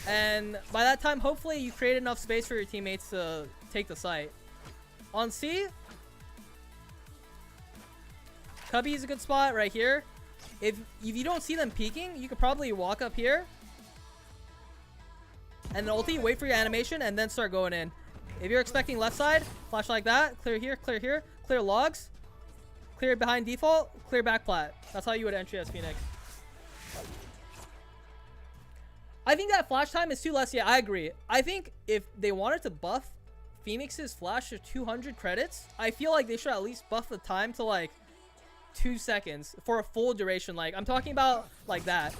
And by that time, hopefully you create enough space for your teammates to take the site. On C, Cubby is a good spot right here. If you don't see them peeking, you could probably walk up here and then ulti, wait for your animation, and then start going in. If you're expecting left side, flash like that. Clear here, clear logs, clear behind default, clear back plat. That's how you would entry as Pheonix. I think that flash time is too less. Yeah, I agree. I think if they wanted to buff Phoenix's flash to 200 credits, I feel like they should at least buff the time to like 2 seconds for a full duration. Like I'm talking about like that.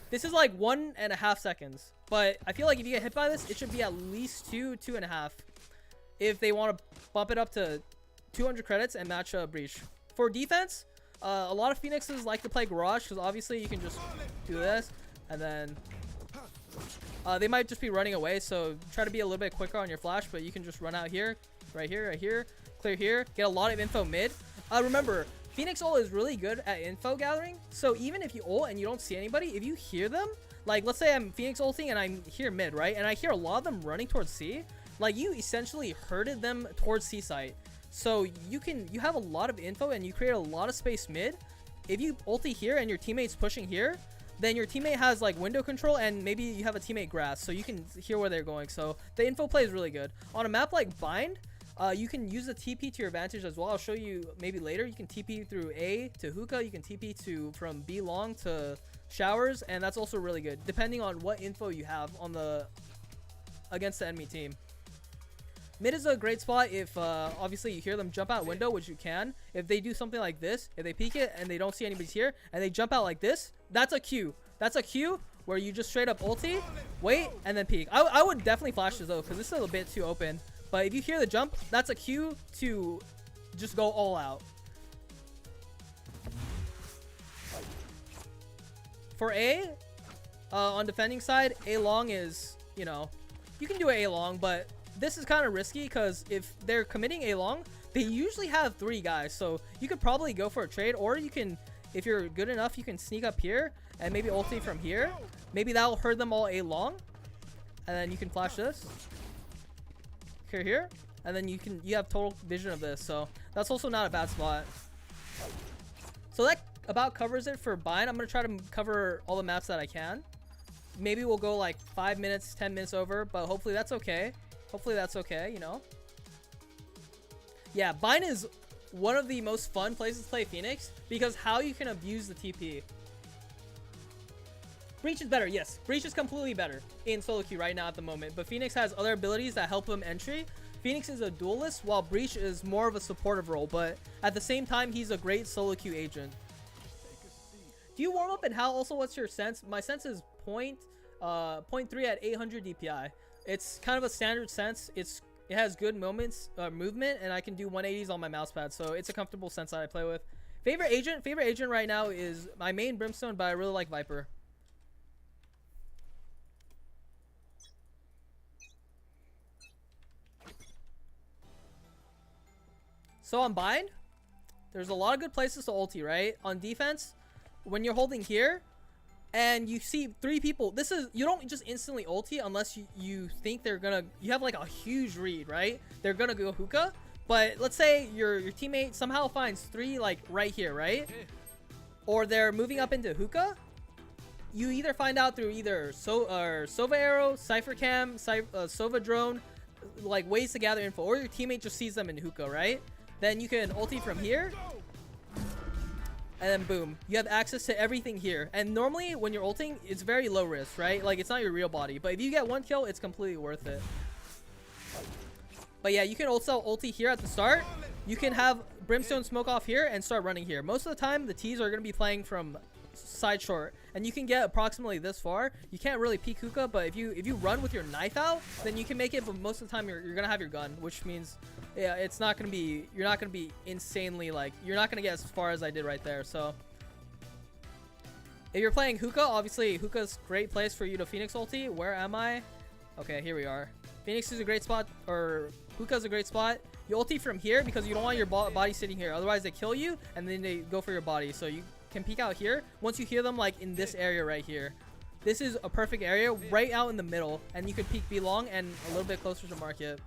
This is like 1.5 seconds, but I feel like if you get hit by this, it should be at least 2.5 if they want to bump it up to 200 credits and match a breach. For defense, a lot of Phoenixes like to play garage because obviously you can just do this and then they might just be running away, so try to be a little bit quicker on your flash, but you can just run out here, right here, clear here, get a lot of info mid. Remember, Pheonix ult is really good at info gathering, so even if you ult and you don't see anybody, if you hear them, like let's say I'm Pheonix ulting and I'm here mid, right, and I hear a lot of them running towards C, like you essentially herded them towards C site, so you have a lot of info and you create a lot of space mid. If you ulti here and your teammate's pushing here, then your teammate has like window control and maybe you have a teammate grass, so you can hear where they're going. So the info play is really good. On a map like Bind, you can use the TP to your advantage as well. I'll show you maybe later. You can TP through A to hookah. You can TP from B long to showers, and that's also really good depending on what info you have on against the enemy team. Mid is a great spot if obviously you hear them jump out window, which you can. If they do something like this, if they peek it and they don't see anybody's here and they jump out like this, that's a Q. That's a Q where you just straight up ulti, wait, and then peek. I would definitely flash this though because this is a bit too open. But if you hear the jump, that's a Q to just go all out. For A, on defending side, A long is, you know, you can do A long, but this is kind of risky because if they're committing A long, they usually have 3 guys. So you could probably go for a trade, or you can if you're good enough, you can sneak up here and maybe ulti from here. Maybe that'll hurt them all A long. And then you can flash this. Here. And then you have total vision of this. So that's also not a bad spot. So that about covers it for Bind. I'm going to try to cover all the maps that I can. Maybe we'll go like 5 minutes, 10 minutes over, but hopefully that's okay. Hopefully that's okay, you know. Yeah, Bind is one of the most fun places to play Pheonix because how you can abuse the TP. Breach is better, yes. Breach is completely better in solo queue right now at the moment, but Pheonix has other abilities that help him entry. Pheonix is a duelist while Breach is more of a supportive role, but at the same time, he's a great solo queue agent. Do you warm up, and how also what's your sense? My sense is 0.3 at 800 DPI. It's kind of a standard sense. It has good movement, and I can do 180s on my mouse pad, so it's a comfortable sense that I play with. Favorite agent right now is my main Brimstone, but I really like Viper. So on Bind, there's a lot of good places to ulti, right? On defense, when you're holding here and you see 3 people, you don't just instantly ulti unless you think they're gonna, you have like a huge read, right? They're gonna go hookah, but let's say your teammate somehow finds 3 like right here, right? Or they're moving up into hookah. You either find out through either Sova arrow, Cypher cam, Sova drone, like ways to gather info, or your teammate just sees them in hookah, right? Then you can ulti from here, and then boom, you have access to everything here. And normally when you're ulting, it's very low risk, right? Like it's not your real body, but if you get 1 kill, it's completely worth it. But yeah, you can also ulti here at the start. You can have Brimstone smoke off here and start running here. Most of the time, the T's are going to be playing from side short, and you can get approximately this far. You can't really peek hookah, but if you run with your knife out, then you can make it. But most of the time, you're gonna have your gun, which means yeah, it's not gonna be, you're not gonna be insanely, like, you're not gonna get as far as I did right there. So if you're playing hookah, obviously hookah's great place for you to Pheonix ulti. Where am I? Okay, here we are. Pheonix is a great spot, or hookah's a great spot. You ulti from here because you don't want your body sitting here, otherwise they kill you and then they go for your body. So you can peek out here once you hear them, like in this area right here. This is a perfect area right out in the middle, and you could peek B long and a little bit closer to market.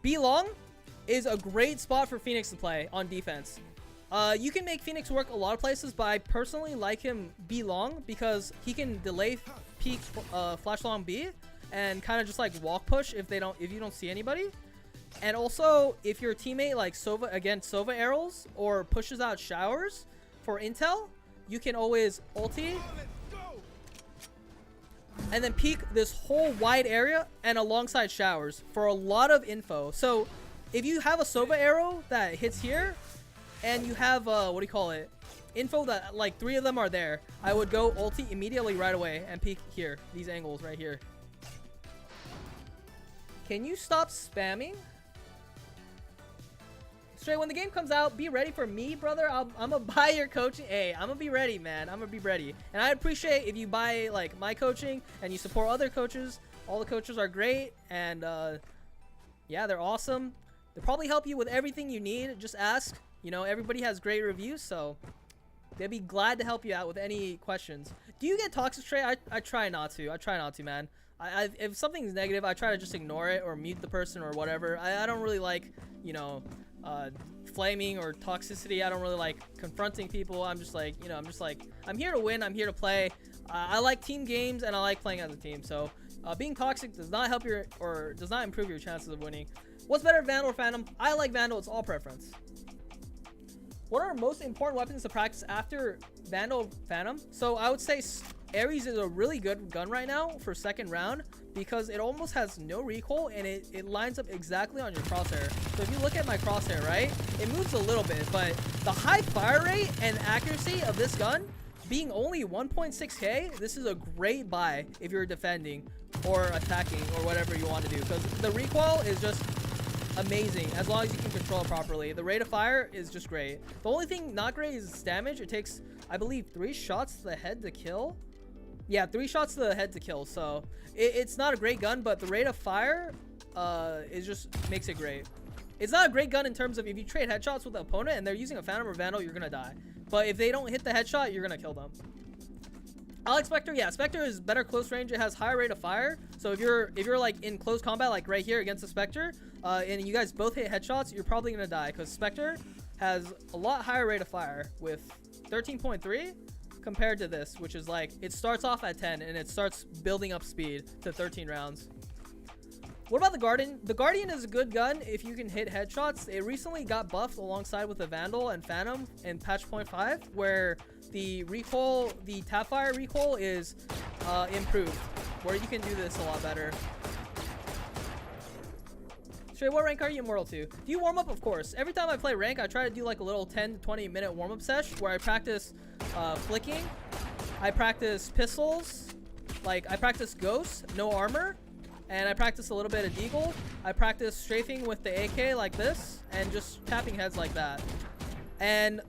B long is a great spot for Pheonix to play on defense. You can make Pheonix work a lot of places, but I personally like him B long because he can delay peek flash long B and kind of just like walk push if you don't see anybody. And also, if your teammate like Sova arrows or pushes out showers for intel, you can always ulti and then peek this whole wide area and alongside showers for a lot of info. So if you have a Sova arrow that hits here and you have what do you call it, info that like 3 of them are there, I would go ulti immediately right away and peek here, these angles right here. Can you stop spamming? Straight, when the game comes out, be ready for me, brother. I'm gonna buy your coaching. Hey, I'm gonna be ready, man. I'm gonna be ready. And I appreciate if you buy like my coaching and you support other coaches. All the coaches are great, and yeah, they're awesome. They'll probably help you with everything you need. Just ask. You know, everybody has great reviews, so they'll be glad to help you out with any questions. Do you get toxic, Trey? I try not to. I try not to, man. If something's negative, I try to just ignore it or mute the person or whatever. I don't really like, you know, flaming or toxicity. I don't really like confronting people. I'm just like, you know, I'm here to win. I'm here to play. I like team games and I like playing as a team. So being toxic does not help does not improve your chances of winning. What's better, Vandal or Phantom? I like Vandal. It's all preference. What are most important weapons to practice after Vandal Phantom? So I would say Ares is a really good gun right now for second round because it almost has no recoil and it lines up exactly on your crosshair. So if you look at my crosshair, right, it moves a little bit, but the high fire rate and accuracy of this gun being only 1.6k, this is a great buy if you're defending or attacking or whatever you want to do, because the recoil is just amazing as long as you can control it properly. The rate of fire is just great. The only thing not great is its damage. It takes, I believe, 3 shots to the head to kill. Yeah, 3 shots to the head to kill. So it's not a great gun, but the rate of fire it just makes it great. It's not a great gun in terms of if you trade headshots with the opponent and they're using a Phantom or Vandal, you're gonna die. But if they don't hit the headshot, you're gonna kill them. I like Spectre. Yeah, Spectre is better close range. It has higher rate of fire. So if you're like in close combat, like right here against the Spectre, and you guys both hit headshots, you're probably gonna die because Spectre has a lot higher rate of fire with 13.3 compared to this, which is like it starts off at 10 and it starts building up speed to 13 rounds. What about the Guardian? The Guardian is a good gun if you can hit headshots. It recently got buffed alongside with the Vandal and Phantom in patch 0.5, where the recoil, the tap fire recoil is improved, where you can do this a lot better. Shay, what rank are you Immortal to? Do you warm up? Of course. Every time I play rank, I try to do like a little 10 to 20 minute warm up sesh where I practice flicking, I practice pistols, like I practice ghosts, no armor, and I practice a little bit of deagle. I practice strafing with the AK like this and just tapping heads like that, and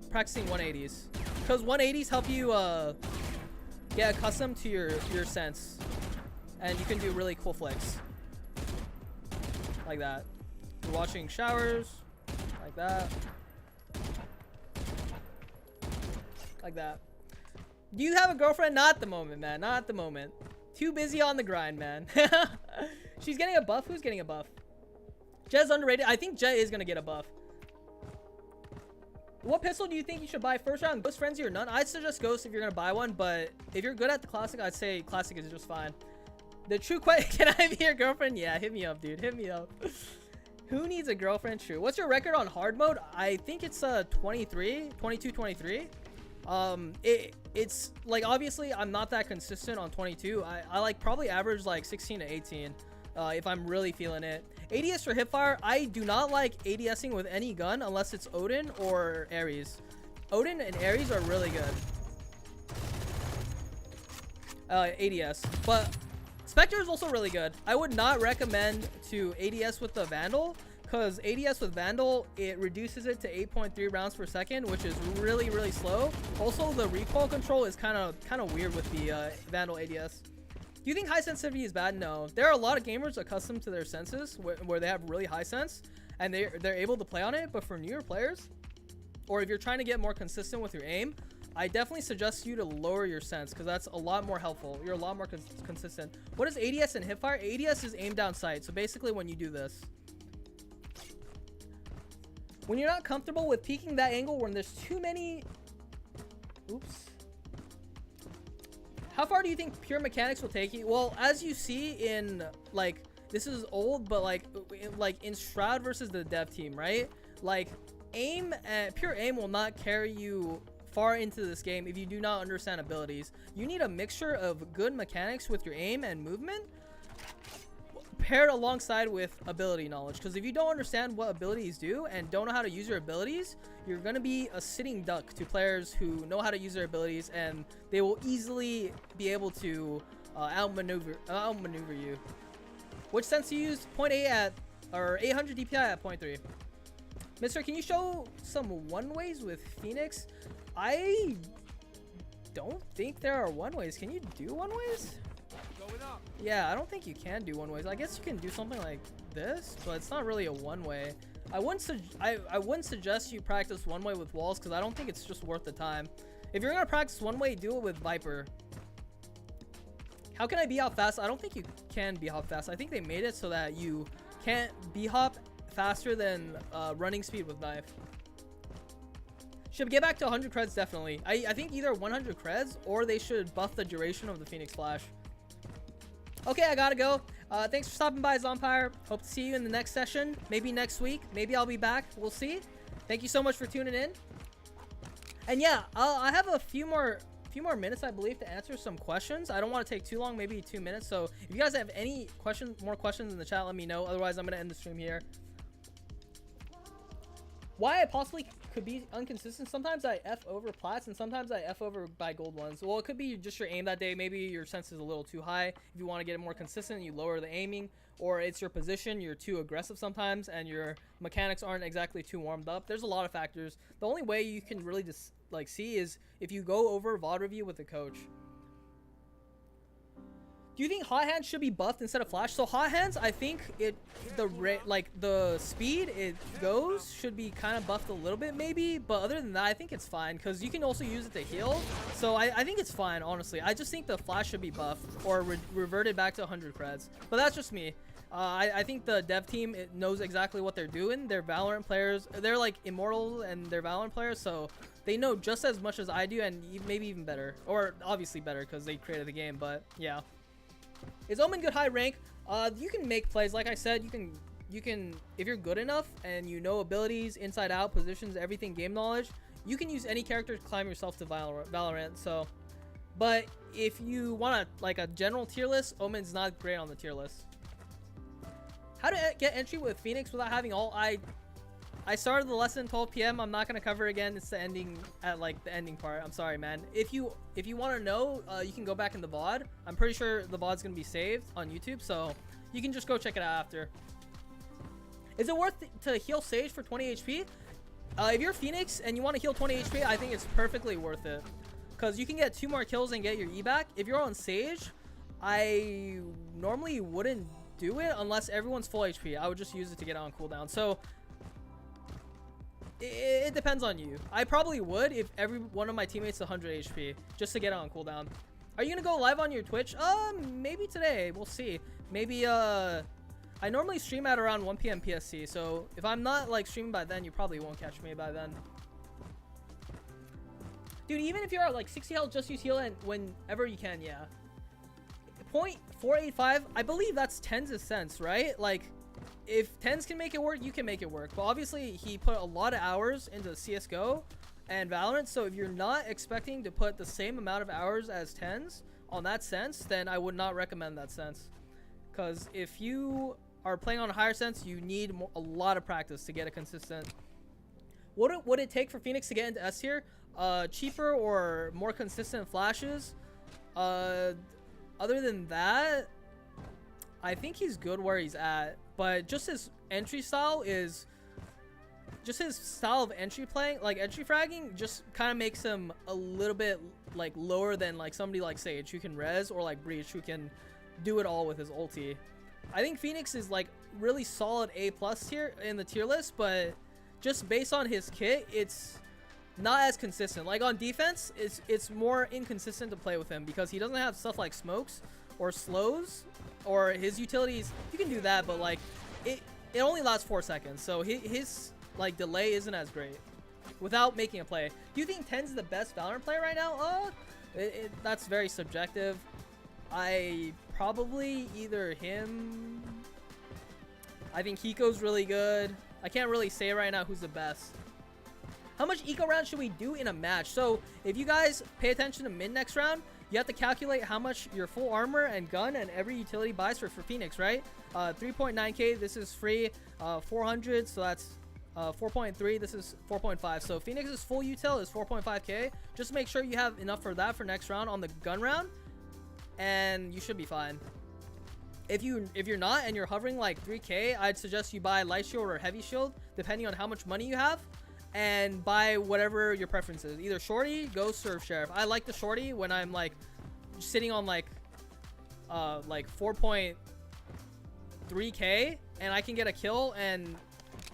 practicing 180s, because 180s help you get accustomed to your sense, and you can do really cool flicks like that. You're watching showers like that, like that. Do you have a girlfriend? Not at the moment, man. Not at the moment. Too busy on the grind, man. She's getting a buff. Who's getting a buff? Jet's underrated. I think Jet is gonna get a buff. What pistol do you think you should buy first round? Ghost, Frenzy, or none? I'd suggest Ghost if you're gonna buy one, but if you're good at the Classic, I'd say Classic is just fine. The true question, can I be your girlfriend? Yeah, hit me up, dude. Hit me up. Who needs a girlfriend? True. What's your record on hard mode? I think it's 23, 22, 23. It's like, obviously I'm not that consistent on 22. I like probably average like 16 to 18 if I'm really feeling it. ADS or hipfire, I do not like ADSing with any gun unless it's Odin or Ares. Odin and Ares are really good. ADS, but Spectre is also really good. I would not recommend to ADS with the Vandal, because ADS with Vandal, it reduces it to 8.3 rounds per second, which is really, really slow. Also, the recoil control is kind of weird with the Vandal ADS. Do you think high sensitivity is bad? No. There are a lot of gamers accustomed to their senses where they have really high sense and they're able to play on it. But for newer players, or if you're trying to get more consistent with your aim, I definitely suggest you to lower your sense, because that's a lot more helpful. You're a lot more consistent. What is ADS and hipfire? ADS is aim down sight. So basically when you do this, when you're not comfortable with peeking that angle, when there's too many... Oops. How far do you think pure mechanics will take you? Well, as you see in, like, this is old, but like in Shroud versus the dev team, right? Like, pure aim will not carry you far into this game if you do not understand abilities. You need a mixture of good mechanics with your aim and movement, paired alongside with ability knowledge, because if you don't understand what abilities do and don't know how to use your abilities, you're going to be a sitting duck to players who know how to use their abilities, and they will easily be able to outmaneuver you. Which sense you use? 0.8 at, or 800 DPI at 0.3. Mister, can you show some one-ways with Pheonix? I don't think there are one-ways. Can you do one-ways? Yeah, I don't think you can do one-ways. I guess you can do something like this, but it's not really a one-way. I wouldn't suggest you practice one-way with walls, because I don't think it's just worth the time. If you're gonna practice one-way, do it with Viper. How can I b-hop fast? I don't think you can b-hop fast. I think they made it so that you can't b-hop faster than running speed with knife. Should get back to 100 creds, definitely. I think either 100 creds or they should buff the duration of the Pheonix Flash. Okay, I gotta go. Thanks for stopping by, Zompire. Hope to see you in the next session. Maybe next week. Maybe I'll be back. We'll see. Thank you so much for tuning in. And yeah, I have a few more minutes, I believe, to answer some questions. I don't want to take too long, maybe 2 minutes. So if you guys have any more questions in the chat, let me know. Otherwise, I'm gonna end the stream here. Why I possibly could be inconsistent. Sometimes I F over plats and sometimes I F over by gold ones. Well, it could be just your aim that day. Maybe your sense is a little too high. If you want to get it more consistent, you lower the aiming. Or it's your position. You're too aggressive sometimes and your mechanics aren't exactly too warmed up. There's a lot of factors. The only way you can really just like see is if you go over VOD review with the coach. Do you think hot hands should be buffed instead of flash? So hot hands, I think the speed it goes should be kind of buffed a little bit maybe, but other than that, I think it's fine because you can also use it to heal. So I think it's fine, honestly. I just think the flash should be buffed or reverted back to 100 creds. But that's just me. I think the dev team knows exactly what they're doing. They're Valorant players. They're like immortal and they're Valorant players, so they know just as much as I do and maybe even better, or obviously better because they created the game. But yeah. Is Omen good high rank? You can make plays. Like I said, you can if you're good enough and you know abilities, inside out, positions, everything, game knowledge, you can use any character to climb yourself to Valorant. So, but if you want like a general tier list, Omen's not great on the tier list. How to get entry with Pheonix without having all I started the lesson 12 p.m. I'm not gonna cover it again. It's the ending at like the ending part. I'm sorry, man. If you want to know, you can go back in the VOD. I'm pretty sure the VOD's gonna be saved on YouTube, so you can just go check it out after. Is it worth to heal Sage for 20 HP? If you're Pheonix and you want to heal 20 HP, I think it's perfectly worth it, because you can get 2 more kills and get your E back. If you're on Sage, I normally wouldn't do it unless everyone's full HP. I would just use it to get on cooldown. So it depends on you. I probably would if every one of my teammates is 100 HP just to get on cooldown. Are you gonna go live on your Twitch? Maybe today. We'll see. Maybe I normally stream at around 1 p.m. PST, so if I'm not like streaming by then, you probably won't catch me by then. Dude, even if you're at like 60 health, just use heal and whenever you can. Yeah. 0.485, I believe that's Tens' sense, right? Like, if Tens can make it work, you can make it work. But obviously, he put a lot of hours into CSGO and Valorant, so if you're not expecting to put the same amount of hours as Tens on that sense, then I would not recommend that sense. Because if you are playing on a higher sense, you need a lot of practice to get a consistent. What would it take for Pheonix to get into S tier? Cheaper or more consistent flashes? Other than that, I think he's good where he's at, but just his entry style is just his style of entry playing, like entry fragging, just kind of makes him a little bit like lower than like somebody like Sage who can res, or like Breach who can do it all with his ulti. I think Pheonix is like really solid A+ tier in the tier list, but just based on his kit, it's not as consistent. Like on defense, it's more inconsistent to play with him because he doesn't have stuff like smokes or slows, or his utilities. You can do that, but like it only lasts 4 seconds, so his like delay isn't as great without making a play. Do you think Ten's the best Valorant player right now? That's very subjective. I probably either him. I think Hiko's really good. I can't really say right now who's the best. How much eco round should we do in a match? So if you guys pay attention to mid next round, you have to calculate how much your full armor and gun and every utility buys for Pheonix, right? 3.9k, this is free. 400, so that's 4.3, this is 4.5. So Pheonix's full util is 4.5k. Just make sure you have enough for that for next round on the gun round, and you should be fine. If you're not and you're hovering like 3k, I'd suggest you buy light shield or heavy shield depending on how much money you have, and buy whatever your preference is, either shorty, ghost, or sheriff. I like the shorty when I'm like sitting on like 4.3k and I can get a kill, and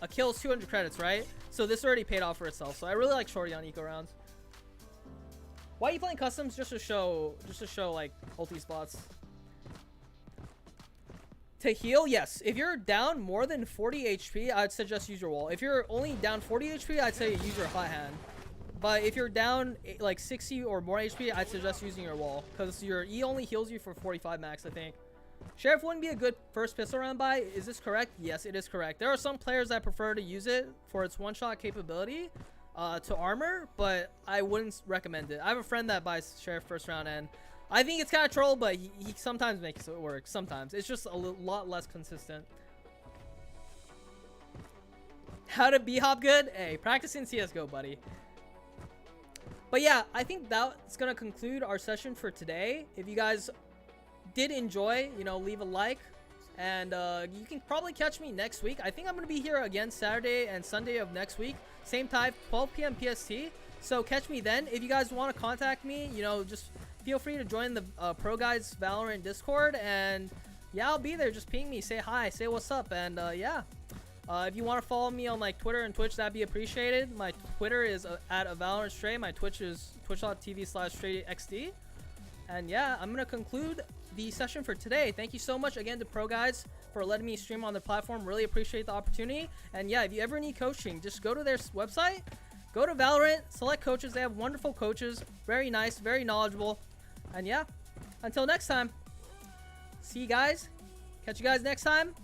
a kill is 200 credits, right? So this already paid off for itself. So I really like shorty on eco rounds. Why are you playing customs? Just to show like ulti spots. To heal, yes. If you're down more than 40 HP, I'd suggest use your wall. If you're only down 40 HP, I'd say use your hot hand. But if you're down like 60 or more HP, I'd suggest using your wall, because your E only heals you for 45 max, I think. Sheriff wouldn't be a good first pistol round buy. Is this correct? Yes, it is correct. There are some players that prefer to use it for its one-shot capability to armor, but I wouldn't recommend it. I have a friend that buys Sheriff first round, and I think it's kind of troll, but he sometimes makes it work. Sometimes. It's just a lot less consistent. How to B-hop good? Hey, practicing CSGO, buddy. But yeah, I think that's going to conclude our session for today. If you guys did enjoy, you know, leave a like. And you can probably catch me next week. I think I'm going to be here again Saturday and Sunday of next week. Same time, 12 p.m. PST. So catch me then. If you guys want to contact me, you know, just feel free to join the ProGuides Valorant Discord, and yeah, I'll be there. Just ping me, say hi, say what's up, and yeah. If you want to follow me on like Twitter and Twitch, that'd be appreciated. My Twitter is at a Valorant Stray. My Twitch is twitch.tv/StrayXD. And yeah, I'm gonna conclude the session for today. Thank you so much again to ProGuides for letting me stream on their platform. Really appreciate the opportunity. And yeah, if you ever need coaching, just go to their website, go to Valorant, select coaches. They have wonderful coaches, very nice, very knowledgeable. And yeah, until next time, see you guys. Catch you guys next time.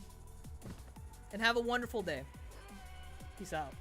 And have a wonderful day. Peace out.